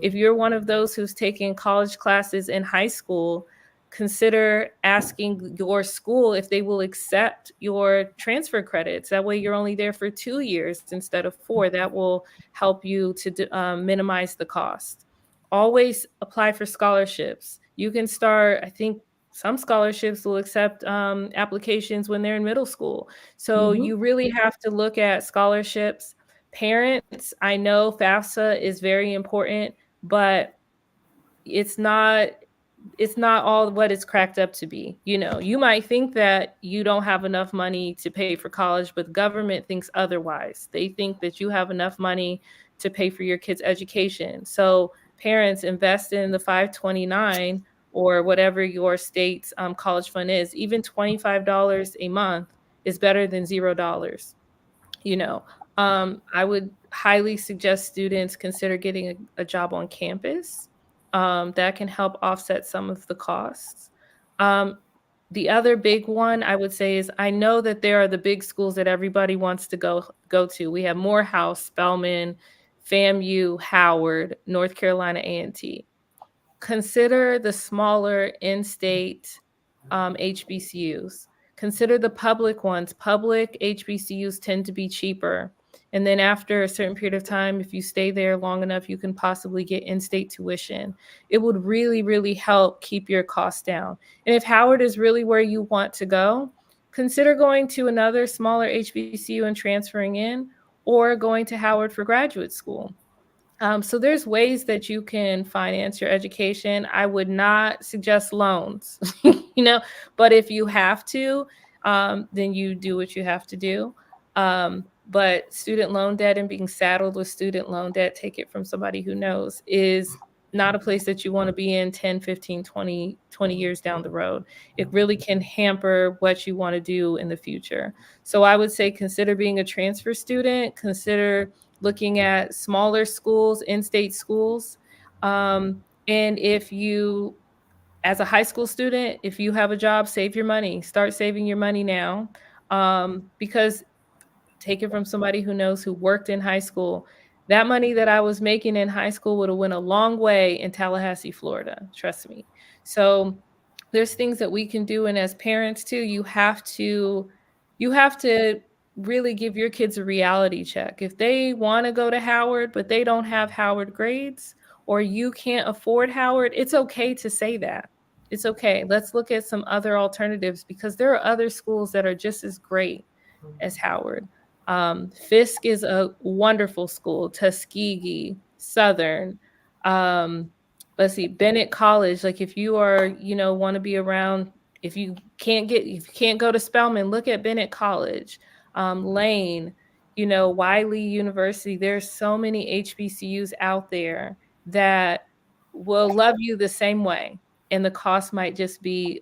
If you're one of those who's taking college classes in high school, consider asking your school if they will accept your transfer credits. That way you're only there for 2 years instead of 4. That will help you to minimize the cost. Always apply for scholarships. You can start, I think some scholarships will accept applications when they're in middle school. So you really have to look at scholarships. Parents, I know FAFSA is very important, but it's not all what it's cracked up to be. You know, you might think that you don't have enough money to pay for college, but government thinks otherwise. They think that you have enough money to pay for your kids' education. So parents, invest in the 529 or whatever your state's college fund is. Even $25 a month is better than $0. You know, I would highly suggest students consider getting a job on campus. That can help offset some of the costs. The other big one I would say is, I know that there are the big schools that everybody wants to go to. We have Morehouse, Spelman, FAMU, Howard, North Carolina A&T. Consider the smaller in-state HBCUs. Consider the public ones. Public HBCUs tend to be cheaper. And then after a certain period of time, if you stay there long enough, you can possibly get in-state tuition. It would really, really help keep your costs down. And if Howard is really where you want to go, consider going to another smaller HBCU and transferring in, or going to Howard for graduate school. So there's ways that you can finance your education. I would not suggest loans, but if you have to, then you do what you have to do. But student loan debt and being saddled with student loan debt, take it from somebody who knows, is not a place that you want to be in 10, 15, 20 years down the road. It really can hamper what you want to do in the future. So I would say consider being a transfer student, consider looking at smaller schools, in-state schools. And if you, as a high school student, if you have a job, save your money. Start saving your money now, because take it from somebody who knows, who worked in high school. That money that I was making in high school would have went a long way in Tallahassee, Florida. Trust me. So there's things that we can do. And as parents too, you have to really give your kids a reality check. If they want to go to Howard, but they don't have Howard grades, or you can't afford Howard, it's okay to say that. It's okay. Let's look at some other alternatives, because there are other schools that are just as great as Howard. Fisk is a wonderful school. Tuskegee, Southern, Bennett College. Like, if you are, want to be around, if you can't go to Spelman, look at Bennett College. Lane, Wiley University. There's so many HBCUs out there that will love you the same way. And the cost might just be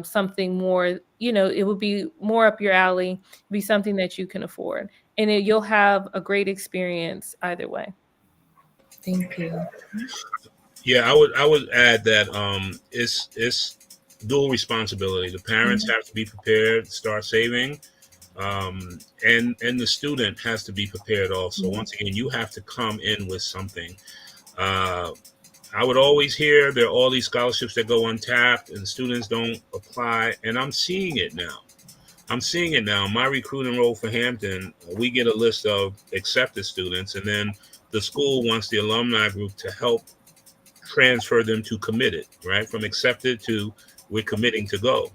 something more, it would be more up your alley, be something that you can afford. And you'll have a great experience either way. Thank you. Yeah, I would add that it's dual responsibility. The parents have to be prepared, start saving, and the student has to be prepared also. Once again, you have to come in with something. I would always hear there are all these scholarships that go untapped and students don't apply. And I'm seeing it now. My recruiting role for Hampton, we get a list of accepted students, and then the school wants the alumni group to help transfer them to committed, right? From accepted to we're committing to go.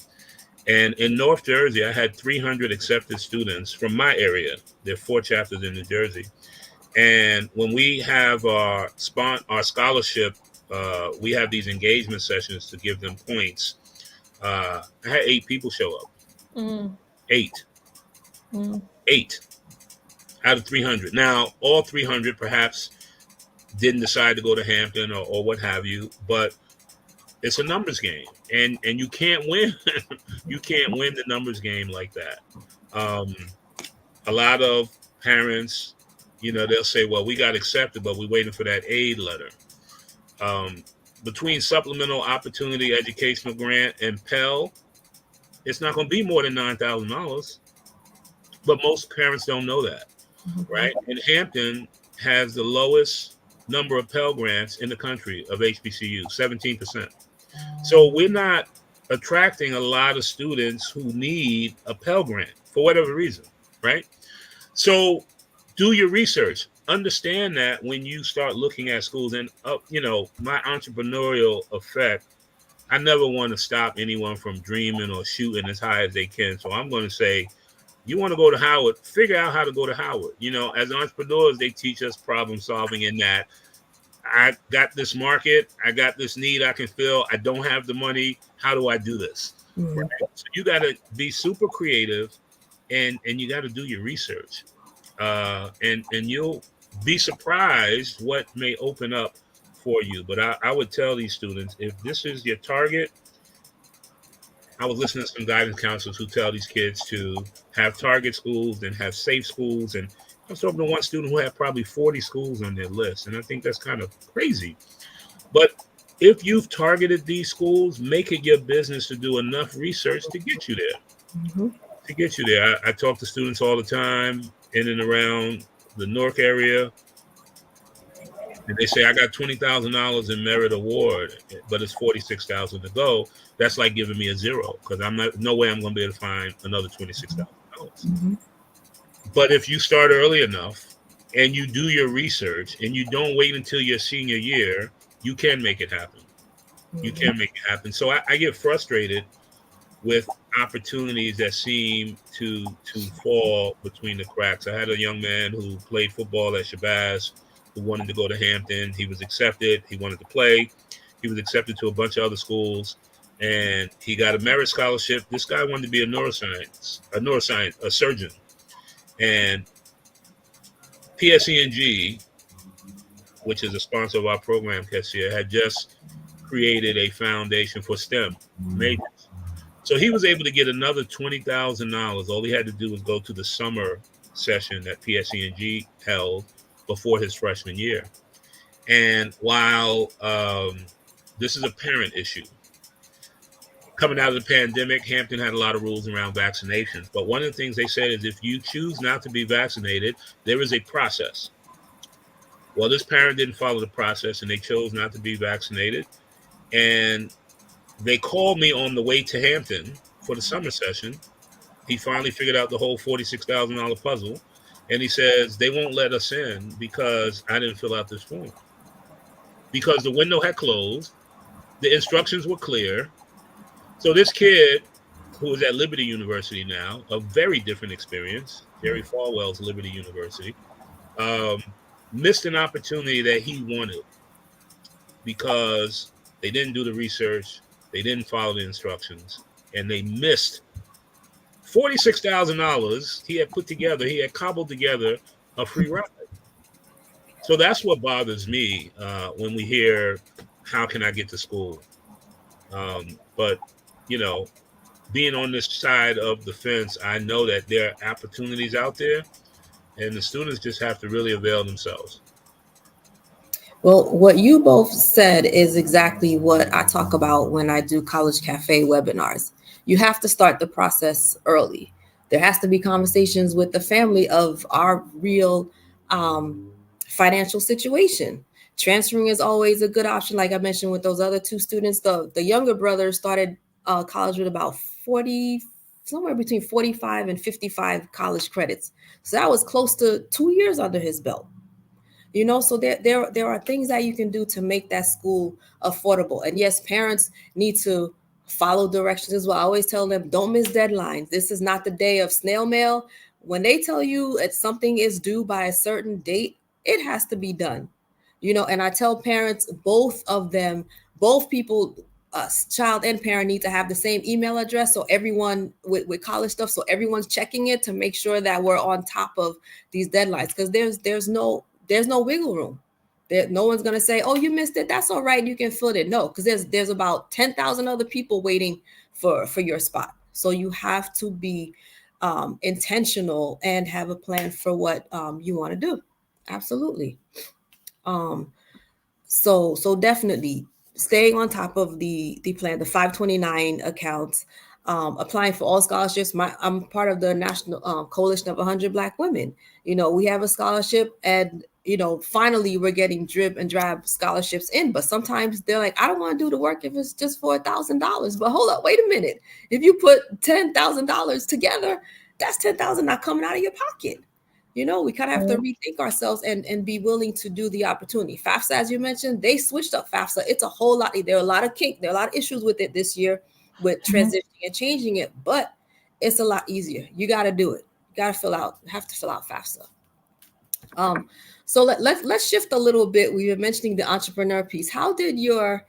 And in North Jersey, I had 300 accepted students from my area. There are 4 chapters in New Jersey. And when we have our scholarship, we have these engagement sessions to give them points. I had 8 people show up. 8 out of 300. Now, all 300 perhaps didn't decide to go to Hampton or what have you, but it's a numbers game, and you can't win. You can't win the numbers game like that. A lot of parents, they'll say, well, we got accepted, but we're waiting for that aid letter. Between supplemental opportunity educational grant and Pell, it's not going to be more than $9,000. But most parents don't know that, right? And Hampton has the lowest number of Pell grants in the country of HBCU, 17%. So we're not attracting a lot of students who need a Pell Grant for whatever reason, right? So do your research. Understand that when you start looking at schools, and my entrepreneurial effect, I never want to stop anyone from dreaming or shooting as high as they can. So I'm going to say, you want to go to Howard, figure out how to go to Howard. As entrepreneurs, they teach us problem solving in that I got this market, I got this need I can fill, I don't have the money. How do I do this? Mhm. Right? So you got to be super creative, and you got to do your research, and you'll be surprised what may open up for you. But I would tell these students, if this is your target, I was listening to some guidance counselors who tell these kids to have target schools and have safe schools. And I was talking to one student who had probably 40 schools on their list. And I think that's kind of crazy. But if you've targeted these schools, make it your business to do enough research to get you there. Mhm. To get you there. I talk to students all the time in and around the Newark area. And they say, I got $20,000 in merit award, but it's $46,000 to go. That's like giving me a zero, because no way I'm going to be able to find another $26,000. Mhm. But if you start early enough and you do your research and you don't wait until your senior year, you can make it happen. You can make it happen. So I get frustrated with opportunities that seem to fall between the cracks. I had a young man who played football at Shabazz, who wanted to go to Hampton. He was accepted. He wanted to play. He was accepted to a bunch of other schools, and he got a merit scholarship. This guy wanted to be a surgeon. And PSE&G, which is a sponsor of our program, Ketsia, had just created a foundation for STEM majors. So he was able to get another $20,000. All he had to do was go to the summer session that PSE&G held before his freshman year. And while this is a parent issue, coming out of the pandemic, Hampton had a lot of rules around vaccinations. But one of the things they said is if you choose not to be vaccinated, there is a process. Well, this parent didn't follow the process, and they chose not to be vaccinated. And they called me on the way to Hampton for the summer session. He finally figured out the whole $46,000 puzzle. And he says, they won't let us in because I didn't fill out this form. Because the window had closed. The instructions were clear. So this kid, who is at Liberty University now, a very different experience, Jerry Falwell's Liberty University, missed an opportunity that he wanted because they didn't do the research, they didn't follow the instructions, and they missed $46,000 he had cobbled together a free ride. So that's what bothers me when we hear, how can I get to school? But, being on this side of the fence, I know that there are opportunities out there, and the students just have to really avail themselves. Well, what you both said is exactly what I talk about when I do College Cafe webinars. You have to start the process early. There has to be conversations with the family of our real financial situation. Transferring is always a good option. Like I mentioned with those other two students, the younger brother started college with about 40, somewhere between 45 and 55 college credits. So that was close to 2 years under his belt. So there are things that you can do to make that school affordable. And yes, parents need to follow directions as well. I always tell them, don't miss deadlines. This is not the day of snail mail. When they tell you that something is due by a certain date, it has to be done. And I tell parents, both people, child and parent, need to have the same email address. So everyone with college stuff, so everyone's checking it to make sure that we're on top of these deadlines, because there's no wiggle room. No one's going to say, oh, you missed it, that's all right, you can fill it. No, because there's about 10,000 other people waiting for your spot. So you have to be intentional and have a plan for what you want to do. Absolutely. So definitely staying on top of the plan, the 529 accounts, applying for all scholarships. I'm part of the National Coalition of 100 Black Women. We have a scholarship, and finally we're getting drib and drab scholarships in. But sometimes they're like, I don't want to do the work if it's just for $1,000. But hold up, wait a minute. If you put $10,000 together, that's $10,000 not coming out of your pocket. We kind of have to rethink ourselves and be willing to do the opportunity. FAFSA, as you mentioned, they switched up FAFSA. It's a whole lot. There are a lot of there are a lot of issues with it this year with transitioning and changing it, but it's a lot easier. You got to do it. You got to have to fill out FAFSA. So let's shift a little bit. We were mentioning the entrepreneur piece. How did your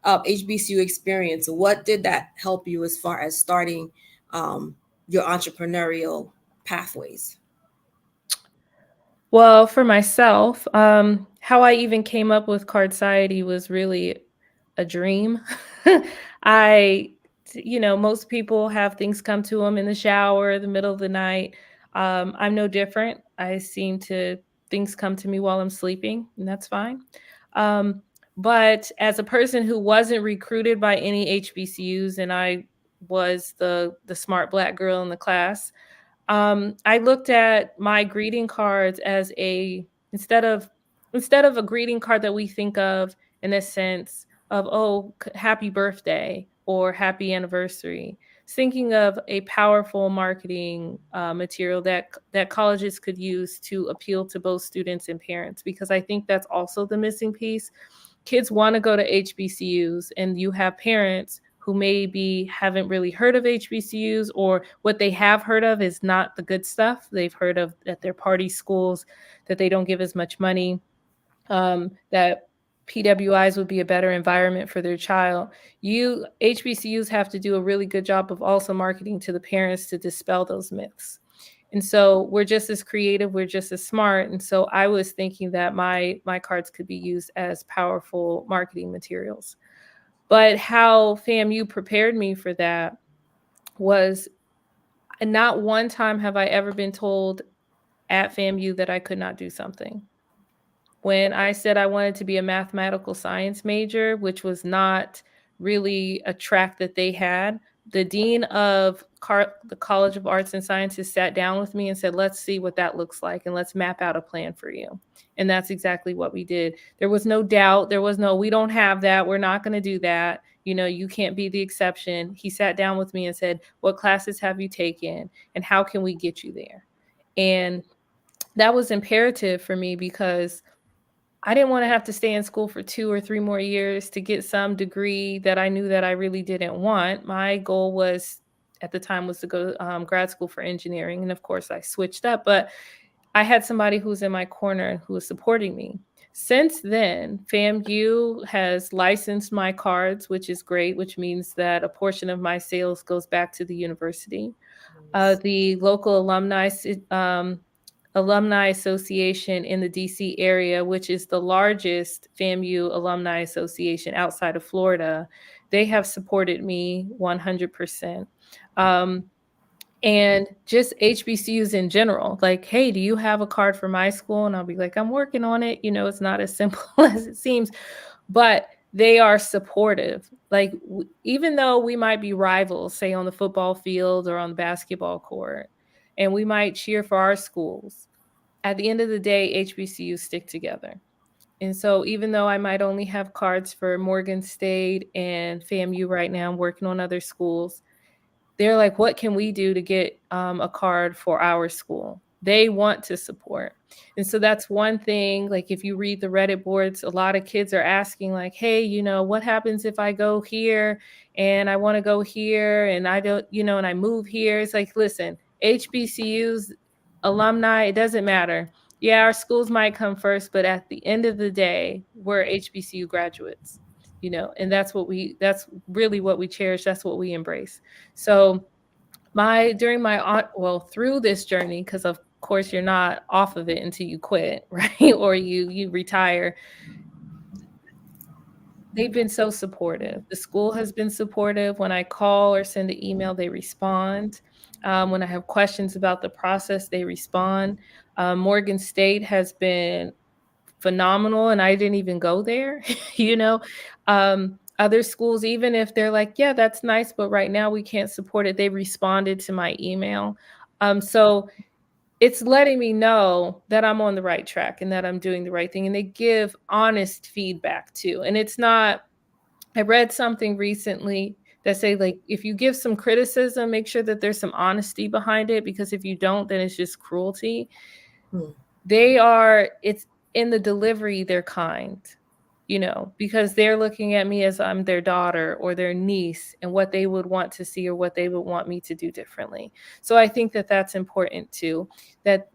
HBCU experience, what did that help you as far as starting your entrepreneurial pathways? Well, for myself, how I even came up with Card Society was really a dream. Most people have things come to them in the shower, the middle of the night. I'm no different. Things come to me while I'm sleeping, and that's fine. But as a person who wasn't recruited by any HBCUs, and I was the smart Black girl in the class, I looked at my greeting cards as instead of a greeting card that we think of in a sense of, oh, happy birthday or happy anniversary, thinking of a powerful marketing material that colleges could use to appeal to both students and parents, because I think that's also the missing piece. Kids want to go to HBCUs, and you have parents who maybe haven't really heard of HBCUs, or what they have heard of is not the good stuff. They've heard of at their party schools that they don't give as much money, that PWIs would be a better environment for their child. HBCUs have to do a really good job of also marketing to the parents to dispel those myths. And so we're just as creative, we're just as smart. And so I was thinking that my cards could be used as powerful marketing materials. But how FAMU prepared me for that was, not one time have I ever been told at FAMU that I could not do something. When I said I wanted to be a mathematical science major, which was not really a track that they had, the dean of the College of Arts and Sciences sat down with me and said, let's see what that looks like, and let's map out a plan for you. And that's exactly what we did. There was no doubt. There was no, we don't have that. We're not going to do that. You can't be the exception. He sat down with me and said, what classes have you taken, and how can we get you there? And that was imperative for me, because I didn't want to have to stay in school for 2 or 3 more years to get some degree that I knew that I really didn't want. My goal at the time was to go to grad school for engineering. And of course I switched up, but I had somebody who was in my corner who was supporting me. Since then, FAMU has licensed my cards, which is great, which means that a portion of my sales goes back to the university. The local Alumni Association in the DC area, which is the largest FAMU alumni association outside of Florida, they have supported me 100%. And just HBCUs in general, like, hey, do you have a card for my school? And I'll be like, I'm working on it. It's not as simple as it seems, but they are supportive. Like, even though we might be rivals, say on the football field or on the basketball court, and we might cheer for our schools, at the end of the day, HBCUs stick together. And so even though I might only have cards for Morgan State and FAMU right now, I'm working on other schools, they're like, what can we do to get a card for our school? They want to support. And so that's one thing. Like, if you read the Reddit boards, a lot of kids are asking, like, hey, what happens if I go here and I want to go here and I don't, and I move here? It's like, listen, HBCUs, alumni, it doesn't matter. Yeah, our schools might come first, but at the end of the day, we're HBCU graduates, and that's really what we cherish. That's what we embrace. So through this journey, because of course you're not off of it until you quit, right? Or you retire. They've been so supportive. The school has been supportive. When I call or send an email, they respond. When I have questions about the process, they respond. Morgan State has been phenomenal, and I didn't even go there. Other schools, even if they're like, yeah, that's nice, but right now we can't support it, they responded to my email. So it's letting me know that I'm on the right track and that I'm doing the right thing. And they give honest feedback too. And it's not, I read something recently that say, like, if you give some criticism, make sure that there's some honesty behind it, because if you don't, then it's just cruelty. It's in the delivery, they're kind, because they're looking at me as I'm their daughter or their niece and what they would want to see or what they would want me to do differently. So I think that that's important too, that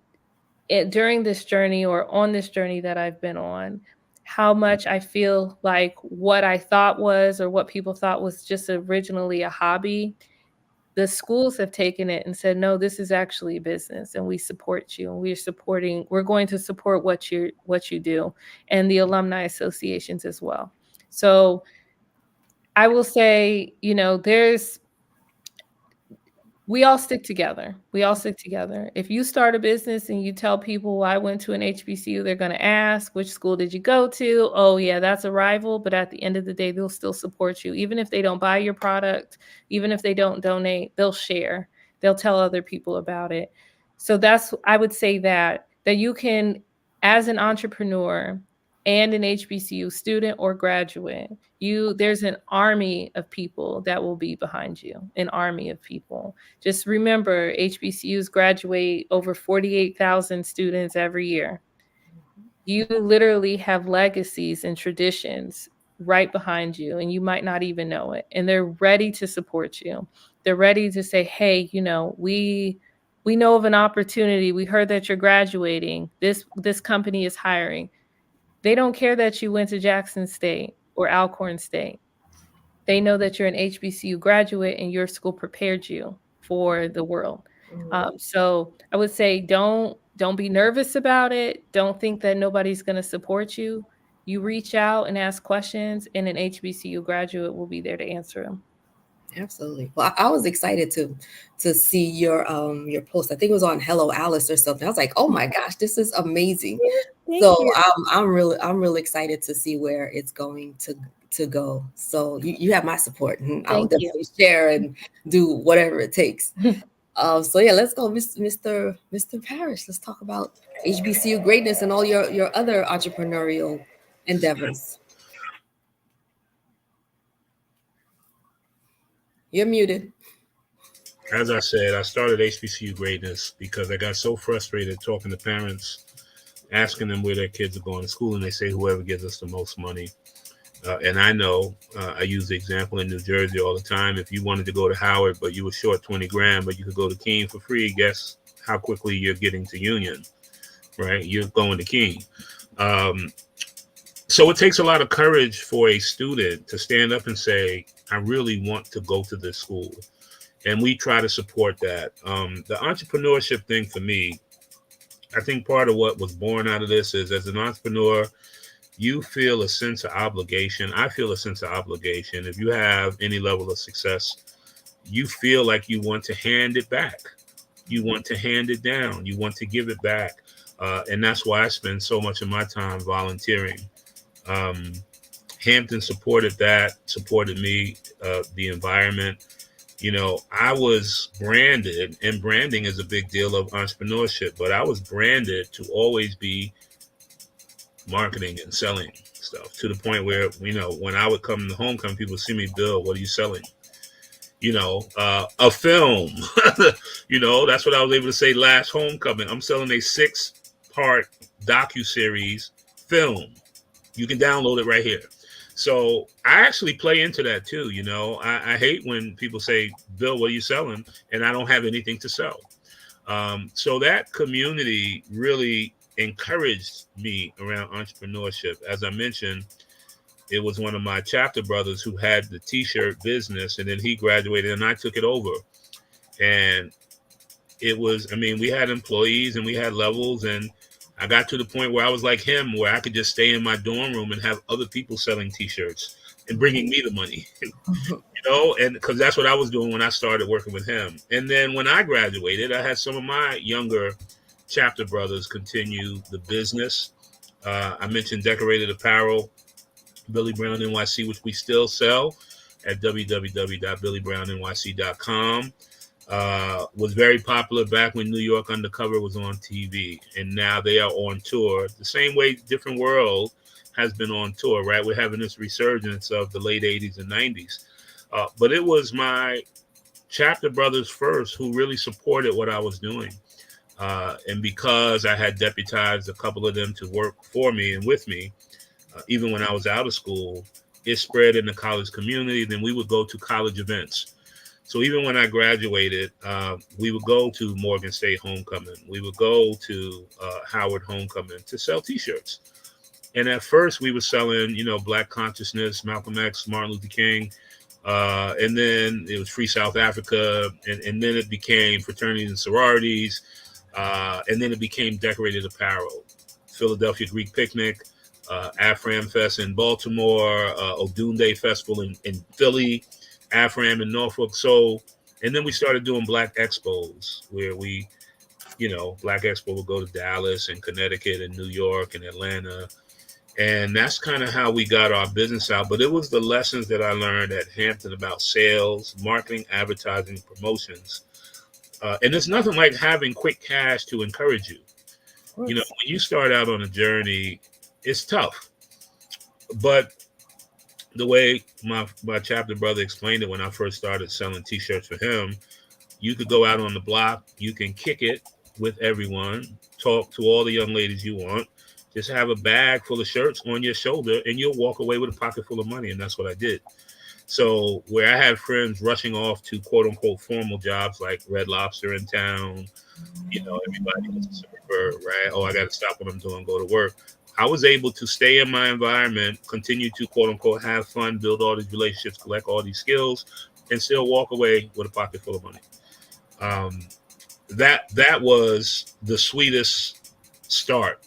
during this journey or on this journey that I've been on, how much I feel like what I thought was, or what people thought was just originally a hobby, the schools have taken it and said, no, this is actually a business and we support you, and we're going to support what you do, and the alumni associations as well. So I will say, we all stick together. If you start a business and you tell people, well, I went to an HBCU, they're going to ask, which school did you go to? Oh, yeah, that's a rival. But at the end of the day, they'll still support you. Even if they don't buy your product, even if they don't donate, they'll share. They'll tell other people about it. So I would say that you can, as an entrepreneur and an HBCU student or graduate, there's an army of people that will be behind you, an army of people. Just remember, HBCUs graduate over 48,000 students every year. You literally have legacies and traditions right behind you, and you might not even know it. And they're ready to support you. They're ready to say, hey, we know of an opportunity. We heard that you're graduating. This company is hiring. They don't care that you went to Jackson State or Alcorn State. They know that you're an HBCU graduate and your school prepared you for the world. So I would say don't be nervous about it. Don't think that nobody's going to support you. You reach out and ask questions, and an HBCU graduate will be there to answer them. Absolutely. Well, I was excited to see your post. I think it was on Hello Alice or something. I was like, oh my gosh, this is amazing. Thank So you. I'm really excited to see where it's going to go. So you have my support, and I'll definitely share and do whatever it takes. So yeah, let's go, Mr. Parrish. Let's talk about HBCU greatness and all your other entrepreneurial endeavors. You're muted. As I said, I started HBCU Greatness because I got so frustrated talking to parents, asking them where their kids are going to school, and they say whoever gives us the most money. And I know, I use the example in New Jersey all the time. If you wanted to go to Howard, but you were short 20 grand, but you could go to Keene for free, guess how quickly you're getting to Union, right? You're going to Keene. So it takes a lot of courage for a student to stand up and say, I really want to go to this school. And we try to support that. The entrepreneurship thing for me, I think part of what was born out of this is, as an entrepreneur, you feel a sense of obligation. I feel a sense of obligation. If you have any level of success, you feel like you want to hand it back. You want to hand it down. You want to give it back. And that's why I spend so much of my time volunteering. Hampton supported me, the environment. I was branded, and branding is a big deal of entrepreneurship, but I was branded to always be marketing and selling stuff, to the point where, when I would come to homecoming, people would see me, Bill, what are you selling? A film. That's what I was able to say last homecoming. I'm selling a 6-part docuseries film. You can download it right here. So I actually play into that too. I hate when people say, Bill, what are you selling? And I don't have anything to sell. So that community really encouraged me around entrepreneurship. As I mentioned, it was one of my chapter brothers who had the t-shirt business, and then he graduated and I took it over. And it was, we had employees and we had levels, and I got to the point where I was like him, where I could just stay in my dorm room and have other people selling t-shirts and bringing me the money, and because that's what I was doing when I started working with him. And then when I graduated, I had some of my younger chapter brothers continue the business. I mentioned decorated apparel, Billy Brown NYC, which we still sell at www.billybrownnyc.com. was very popular back when New York Undercover was on TV, and now they are on tour. The same way Different World has been on tour, right? We're having this resurgence of the late 80s and 90s. But it was my chapter brothers first who really supported what I was doing. And because I had deputized a couple of them to work for me and with me, even when I was out of school, it spread in the college community. Then we would go to college events. So even when I graduated, we would go to Morgan State Homecoming. We would go to Howard Homecoming to sell T-shirts. And at first we were selling, Black consciousness, Malcolm X, Martin Luther King. And then it was Free South Africa. And then it became fraternities and sororities. And then it became decorated apparel, Philadelphia Greek Picnic, Afram Fest in Baltimore, Odunde Festival in Philly, Afram in Norfolk. So, and then we started doing Black Expos where we, Black Expo would go to Dallas and Connecticut and New York and Atlanta. And that's kind of how we got our business out. But it was the lessons that I learned at Hampton about sales, marketing, advertising, promotions. And it's nothing like having quick cash to encourage you. When you start out on a journey, it's tough. But the way my chapter brother explained it when I first started selling T-shirts for him, you could go out on the block, you can kick it with everyone, talk to all the young ladies you want, just have a bag full of shirts on your shoulder, and you'll walk away with a pocket full of money. And that's what I did. So where I had friends rushing off to quote unquote formal jobs like Red Lobster in town, everybody was a server, right? Oh, I got to stop what I'm doing, go to work. I was able to stay in my environment, continue to quote unquote have fun, build all these relationships, collect all these skills, and still walk away with a pocket full of money. That was the sweetest start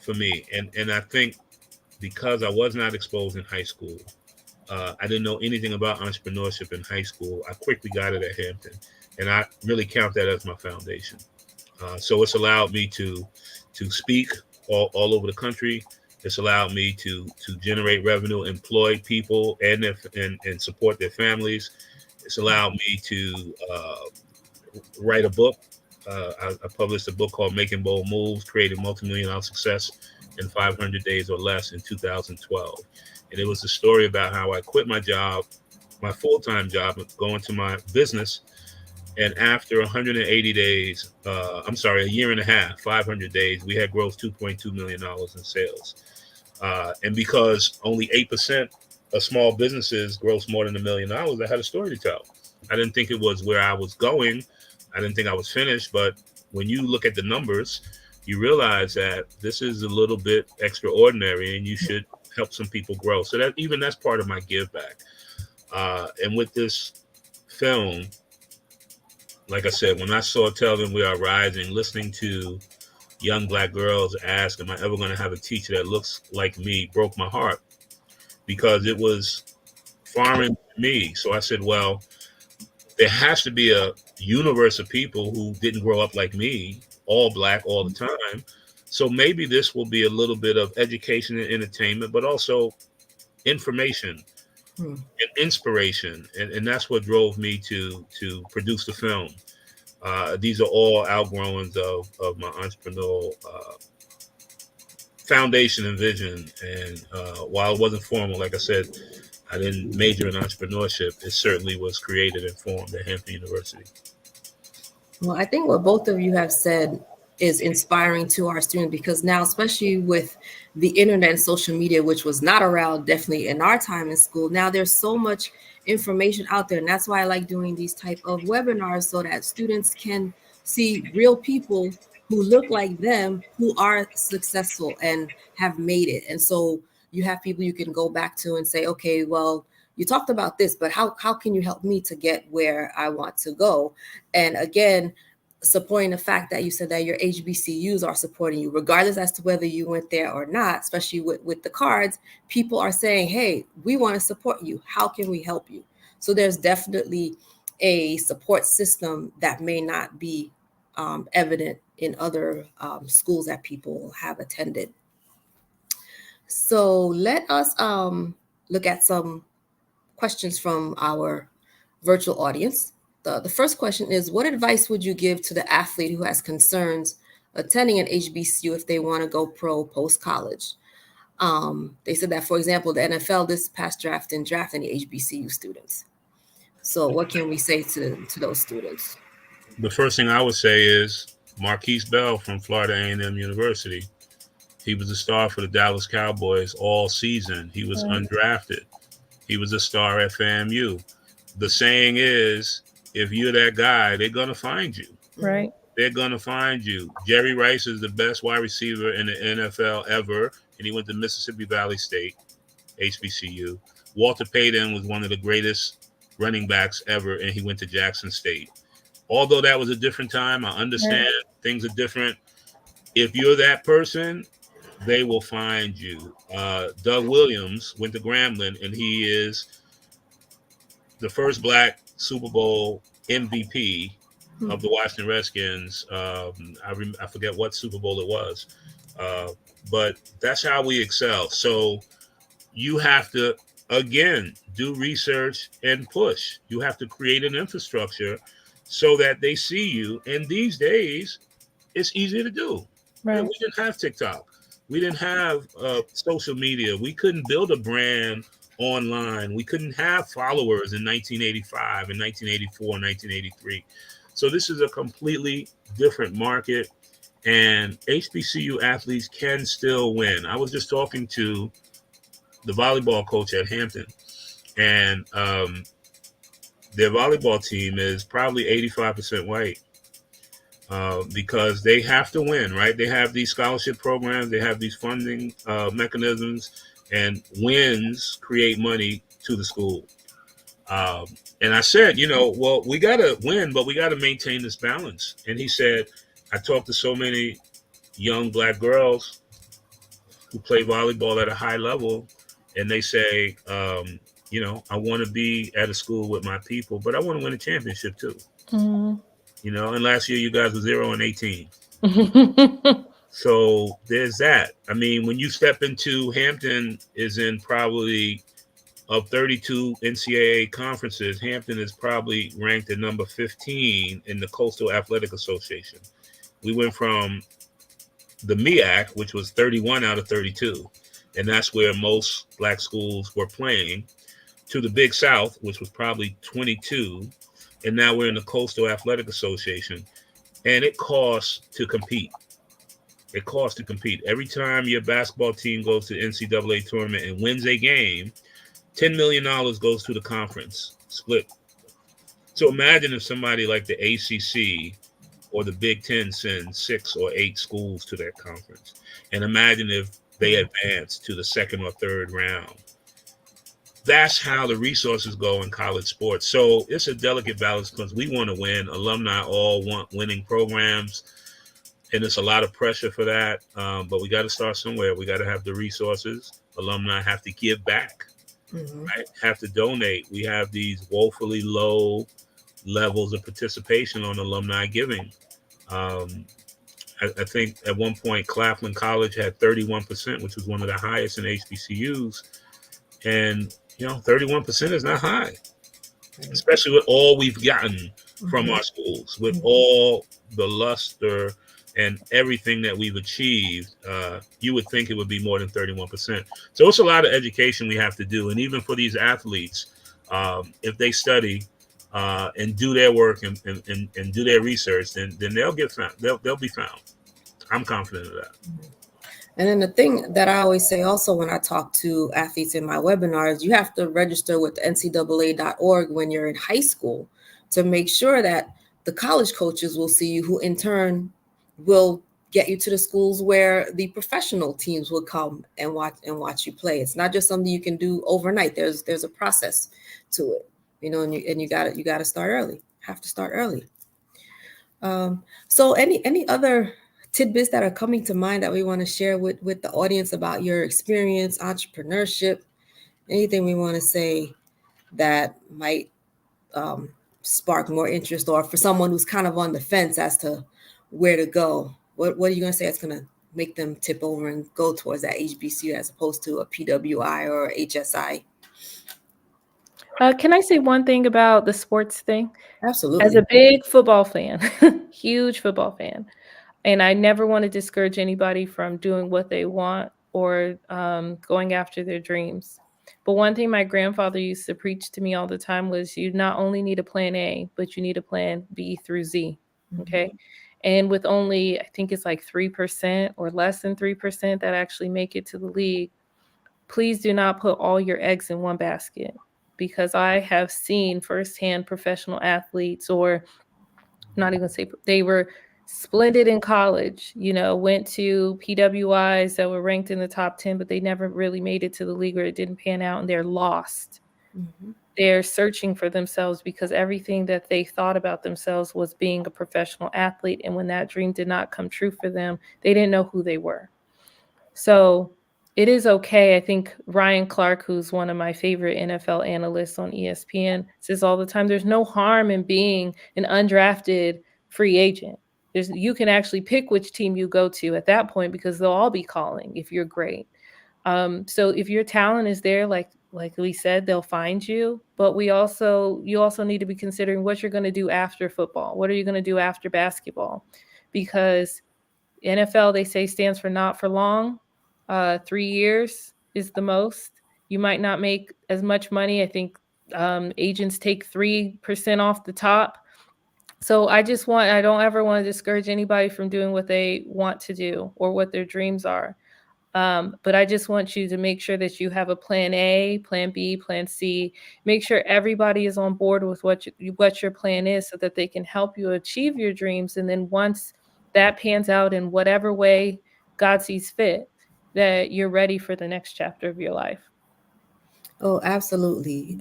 for me. And I think because I was not exposed in high school, I didn't know anything about entrepreneurship in high school. I quickly got it at Hampton, and I really count that as my foundation. So it's allowed me to speak all over the country. It's allowed me to generate revenue, employ people, and support their families. It's allowed me to write a book. I published a book called Making Bold Moves, Creating Multimillion-Dollar Success in 500 Days or Less in 2012. And it was a story about how I quit my job, my full-time job, going to my business. And after 180 days, a year and a half, 500 days, we had grossed $2.2 million in sales. And because only 8% of small businesses gross more than $1 million, I had a story to tell. I didn't think it was where I was going. I didn't think I was finished. But when you look at the numbers, you realize that this is a little bit extraordinary and you should help some people grow. So that's part of my give back. And with this film, like I said, when I saw Tell Them We Are Rising, listening to young Black girls ask, am I ever going to have a teacher that looks like me, broke my heart because it was foreign to me. So I said, well, there has to be a universe of people who didn't grow up like me, all Black all the time. So maybe this will be a little bit of education and entertainment, but also information and inspiration. And that's what drove me to produce the film. These are all outgrowings of my entrepreneurial foundation and vision. And while it wasn't formal, like I said, I didn't major in entrepreneurship. It certainly was created and formed at Hampton University. Well, I think what both of you have said is inspiring to our students, because now, especially with the internet and social media, which was not around definitely in our time in school, now there's so much information out there. And that's why I like doing these type of webinars, so that students can see real people who look like them, who are successful and have made it. And so you have people you can go back to and say, okay, well, you talked about this, but how can you help me to get where I want to go? And again, supporting the fact that you said that your HBCUs are supporting you, regardless as to whether you went there or not, especially with the cards, people are saying, hey, we want to support you. How can we help you? So there's definitely a support system that may not be evident in other schools that people have attended. So let us look at some questions from our virtual audience. the first question is, what advice would you give to the athlete who has concerns attending an HBCU if they want to go pro post-college? They said that, for example, the NFL this past draft didn't draft any HBCU students. So what can we say to those students? The first thing I would say is Marquise Bell from Florida A&M University. He was a star for the Dallas Cowboys all season. He was undrafted. He was a star at FAMU. The saying is, if you're that guy, they're going to find you. Right. They're going to find you. Jerry Rice is the best wide receiver in the NFL ever, and he went to Mississippi Valley State, HBCU. Walter Payton was one of the greatest running backs ever, and he went to Jackson State. Although that was a different time, I understand things are different. If you're that person, they will find you. Doug Williams went to Grambling, and he is the first Black Super Bowl MVP of the Washington Redskins. I forget what Super Bowl it was, but that's how we excel. So you have to, again, do research and push. You have to create an infrastructure so that they see you. And these days, it's easy to do. Right. We didn't have TikTok. We didn't have social media. We couldn't build a brand online. We couldn't have followers in 1985 and 1984 and 1983. So this is a completely different market, and HBCU athletes can still win. I was just talking to the volleyball coach at Hampton, and their volleyball team is probably 85% white because they have to win, right? They have these scholarship programs, they have these funding mechanisms, and wins create money to the school. And I said, well, we got to win, but we got to maintain this balance. And he said, I talked to so many young Black girls who play volleyball at a high level, and they say, I want to be at a school with my people, but I want to win a championship too. Mm-hmm. And last year you guys were 0-18. So there's that. I mean, when you step into Hampton is in probably of 32 NCAA conferences, Hampton is probably ranked at number 15 in the Coastal Athletic Association. We went from the MEAC, which was 31 out of 32, and that's where most Black schools were playing, to the Big South, which was probably 22, and now we're in the Coastal Athletic Association, and it costs to compete. It costs to compete. Every time your basketball team goes to the NCAA tournament and wins a game, $10 million goes to the conference split. So imagine if somebody like the ACC or the Big Ten sends 6 or 8 schools to that conference. And imagine if they advance to the second or third round. That's how the resources go in college sports. So it's a delicate balance because we want to win. Alumni all want winning programs. And it's a lot of pressure for that. But we got to start somewhere. We got to have the resources. Alumni have to give back. Mm-hmm. Right? Have to donate. We have these woefully low levels of participation on alumni giving. I think at one point Claflin College had 31%, which was one of the highest in HBCUs. And 31% is not high, especially with all we've gotten from our schools, with all the luster and everything that we've achieved. You would think it would be more than 31%. So it's a lot of education we have to do. And even for these athletes, if they study and do their work and do their research, then they'll get found. They'll be found. I'm confident of that. And then the thing that I always say also when I talk to athletes in my webinars, you have to register with NCAA.org when you're in high school to make sure that the college coaches will see you, who in turn will get you to the schools where the professional teams will come and watch you play. It's not just something you can do overnight. There's a process to it, and you got to start early. Have to start early. So any other tidbits that are coming to mind that we want to share with the audience about your experience, entrepreneurship, anything we want to say that might spark more interest, or for someone who's kind of on the fence as to where to go? What are you going to say that's going to make them tip over and go towards that HBCU as opposed to a PWI or HSI? Can I say one thing about the sports thing? As Absolutely. a big football fan, huge football fan, and I never want to discourage anybody from doing what they want or going after their dreams. But one thing my grandfather used to preach to me all the time was you not only need a plan A, but you need a plan B through Z. Okay. And with only, I think it's like 3% or less than 3% that actually make it to the league, please do not put all your eggs in one basket, because I have seen firsthand professional athletes, or not even say they were splendid in college, went to PWIs that were ranked in the top 10, but they never really made it to the league, or it didn't pan out, and they're lost. They're searching for themselves because everything that they thought about themselves was being a professional athlete. And when that dream did not come true for them, they didn't know who they were. So it is okay. I think Ryan Clark, who's one of my favorite NFL analysts on ESPN, says all the time, there's no harm in being an undrafted free agent. You can actually pick which team you go to at that point, because they'll all be calling if you're great. So if your talent is there, like we said, they'll find you. But you also need to be considering what you're going to do after football. What are you going to do after basketball? Because NFL, they say, stands for not for long. 3 years is the most. You might not make as much money. I think agents take 3% off the top. So I don't ever want to discourage anybody from doing what they want to do or what their dreams are. But I just want you to make sure that you have a plan A, plan B, plan C. Make sure everybody is on board with what your plan is, so that they can help you achieve your dreams. And then once that pans out in whatever way God sees fit, that you're ready for the next chapter of your life. Oh, absolutely.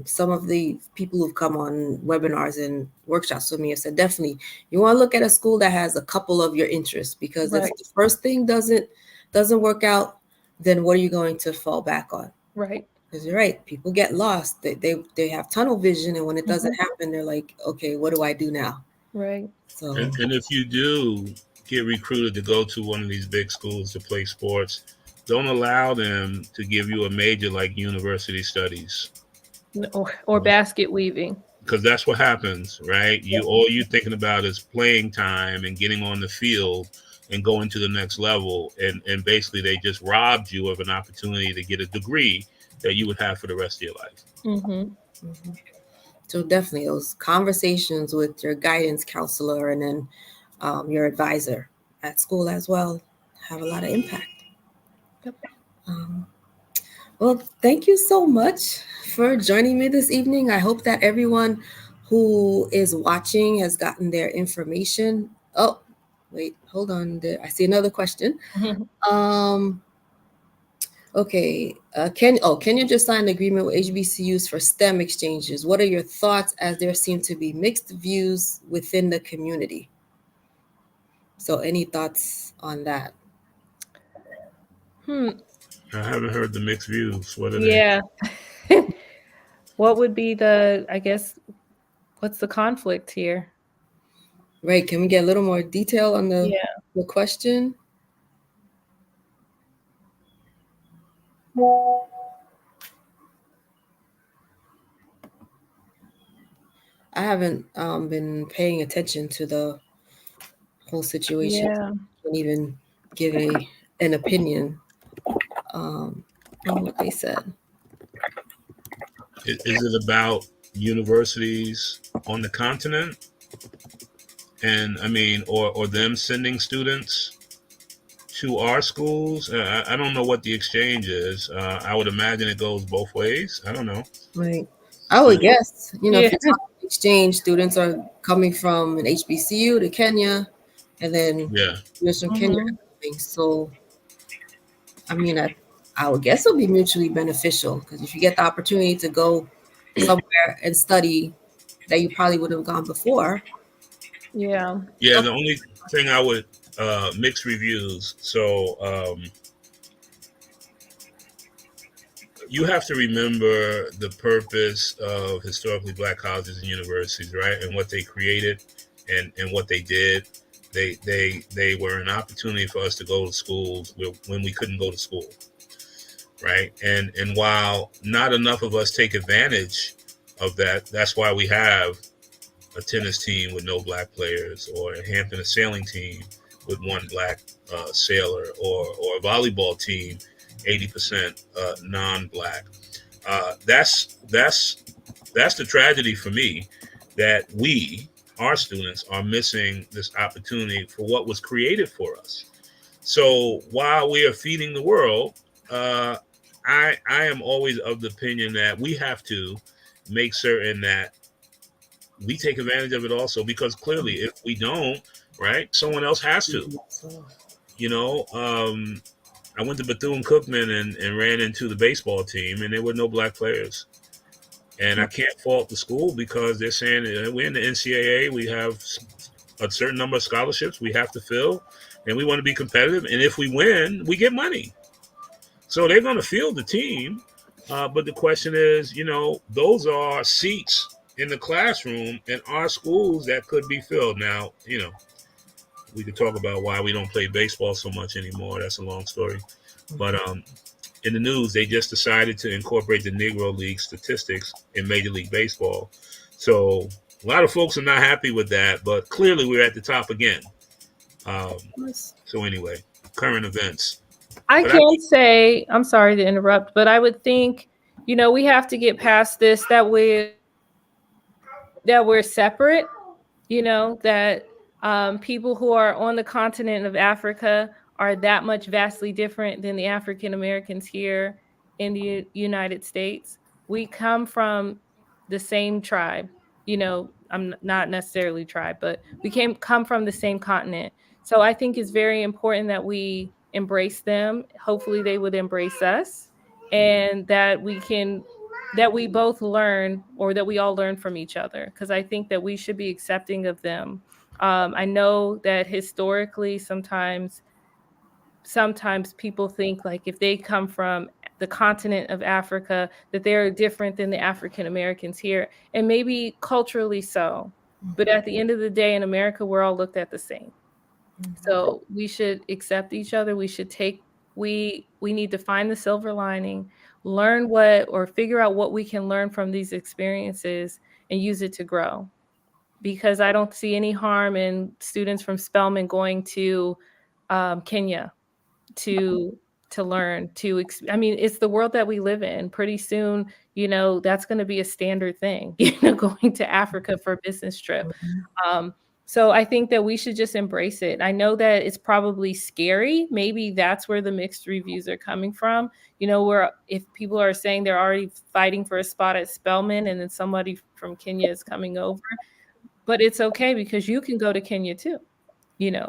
Some of the people who've come on webinars and workshops with me have said, definitely, you want to look at a school that has a couple of your interests, because if the first thing doesn't work out, then what are you going to fall back on? Right. Because you're right. People get lost. They have tunnel vision, and when it doesn't happen, they're like, okay, what do I do now? Right. So, and if you do get recruited to go to one of these big schools to play sports, don't allow them to give you a major like university studies or basket weaving, because that's what happens, right? All you're thinking about is playing time and getting on the field and going to the next level, and basically they just robbed you of an opportunity to get a degree that you would have for the rest of your life. So definitely those conversations with your guidance counselor and then your advisor at school as well have a lot of impact. Well, thank you so much for joining me this evening. I hope that everyone who is watching has gotten their information. Oh, wait, hold on. I see another question. Okay. Can you just sign an agreement with HBCUs for STEM exchanges? What are your thoughts, as there seem to be mixed views within the community? So any thoughts on that? I haven't heard the mixed views. What are they? What would be what's the conflict here? Right. Can we get a little more detail on the question? I haven't been paying attention to the whole situation. I can't even give an opinion on what they said. Is it about universities on the continent? And I mean, or them sending students to our schools? I don't know what the exchange is. I would imagine it goes both ways. I don't know. Right. I would guess, if you're talking exchange, students are coming from an HBCU to Kenya, and then students from Kenya are coming. So, I mean, I would guess it would be mutually beneficial, because if you get the opportunity to go somewhere and study that you probably would have gone before. Yeah. The only thing I would mixed reviews. So you have to remember the purpose of historically Black colleges and universities, right? And what they created and what they did. They were an opportunity for us to go to schools when we couldn't go to school, right? And while not enough of us take advantage of that. That's why we have a tennis team with no black players, or a Hampton a sailing team with one black sailor, or a volleyball team 80% non-black. That's the tragedy for me, that our students are missing this opportunity for what was created for us. So while we are feeding the world, I am always of the opinion that we have to make certain that we take advantage of it also, because clearly if we don't, right, someone else has to. I went to Bethune-Cookman and ran into the baseball team, and there were no black players. And I can't fault the school, because they're saying we're in the NCAA, we have a certain number of scholarships we have to fill, and we want to be competitive. And if we win, we get money. So they're going to field the team. But the question is, those are seats in the classroom in our schools that could be filled. Now, we could talk about why we don't play baseball so much anymore. That's a long story. But in the news, they just decided to incorporate the Negro League statistics in Major League Baseball. So a lot of folks are not happy with that, but clearly we're at the top again. So anyway, current events. I can't say, I'm sorry to interrupt, but I would think, we have to get past this, that we're separate, that people who are on the continent of Africa are that much vastly different than the African Americans here in the United States. We come from the same tribe, I'm not necessarily tribe, but we come from the same continent. So I think it's very important that we embrace them. Hopefully they would embrace us, and that we both learn, or that we all learn from each other, because I think that we should be accepting of them. I know that historically, sometimes people think like if they come from the continent of Africa, that they're different than the African Americans here, and maybe culturally so. But at the end of the day, in America, we're all looked at the same. So we should accept each other. We need to find the silver lining, figure out what we can learn from these experiences and use it to grow. Because I don't see any harm in students from Spelman going to Kenya to learn, it's the world that we live in. Pretty soon, that's going to be a standard thing, going to Africa for a business trip. So I think that we should just embrace it. I know that it's probably scary. Maybe that's where the mixed reviews are coming from. Where if people are saying they're already fighting for a spot at Spelman, and then somebody from Kenya is coming over. But it's okay, because you can go to Kenya too,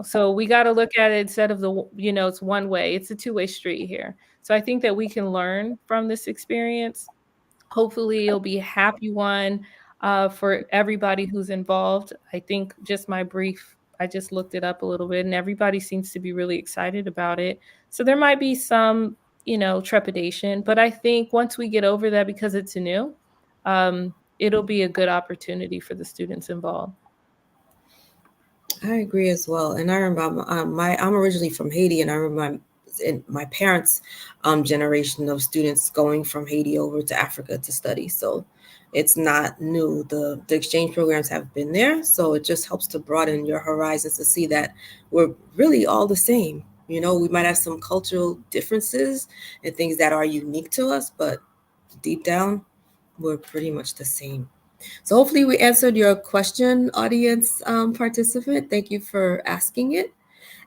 so we got to look at it instead of it's one way, it's a two-way street here. So I think that we can learn from this experience. Hopefully it'll be a happy one for everybody who's involved. I think I just looked it up a little bit, and everybody seems to be really excited about it. So there might be some, trepidation, but I think once we get over that, because it's new, it'll be a good opportunity for the students involved. I agree as well. And I remember I'm originally from Haiti, and I remember my parents' generation of students going from Haiti over to Africa to study. So it's not new. The exchange programs have been there. So it just helps to broaden your horizons to see that we're really all the same. We might have some cultural differences and things that are unique to us, but deep down, we're pretty much the same. So hopefully we answered your question, audience participant. Thank you for asking it.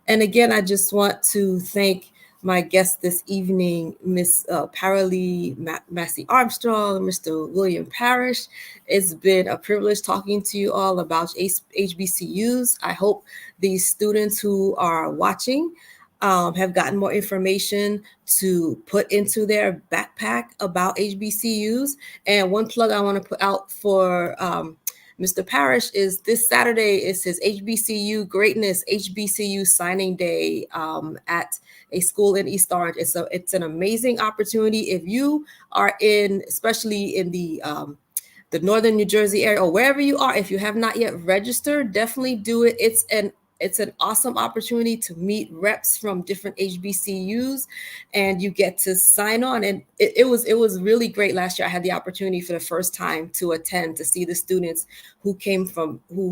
And again, I just want to thank my guest this evening, Miss Paralee Massie-Armstrong, Mr. William Parrish. It's been a privilege talking to you all about HBCUs. I hope these students who are watching have gotten more information to put into their backpack about HBCUs. And one plug I want to put out for Mr. Parrish is this Saturday is his HBCU Greatness HBCU signing day at a school in East Orange. It's an amazing opportunity. If you are especially in the northern New Jersey area, or wherever you are, if you have not yet registered, definitely do it. It's an It's an awesome opportunity to meet reps from different HBCUs, and you get to sign on. And it was really great last year. I had the opportunity for the first time to attend, to see the students who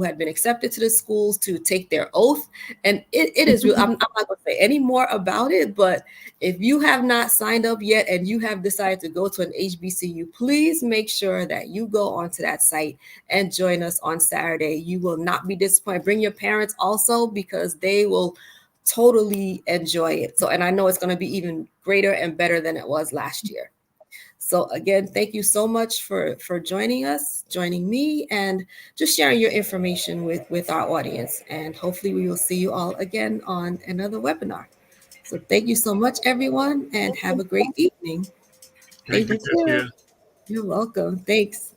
had been accepted to the schools to take their oath. And it is real. I'm not going to say any more about it, but if you have not signed up yet and you have decided to go to an HBCU, please make sure that you go onto that site and join us on Saturday. You will not be disappointed. Bring your parents also, because they will totally enjoy it. So, and I know it's going to be even greater and better than it was last year. So again, thank you so much for joining us, joining me, and just sharing your information with our audience. And hopefully we will see you all again on another webinar. So thank you so much, everyone, and have a great evening. Thank you, Ketsia. You're welcome. Thanks.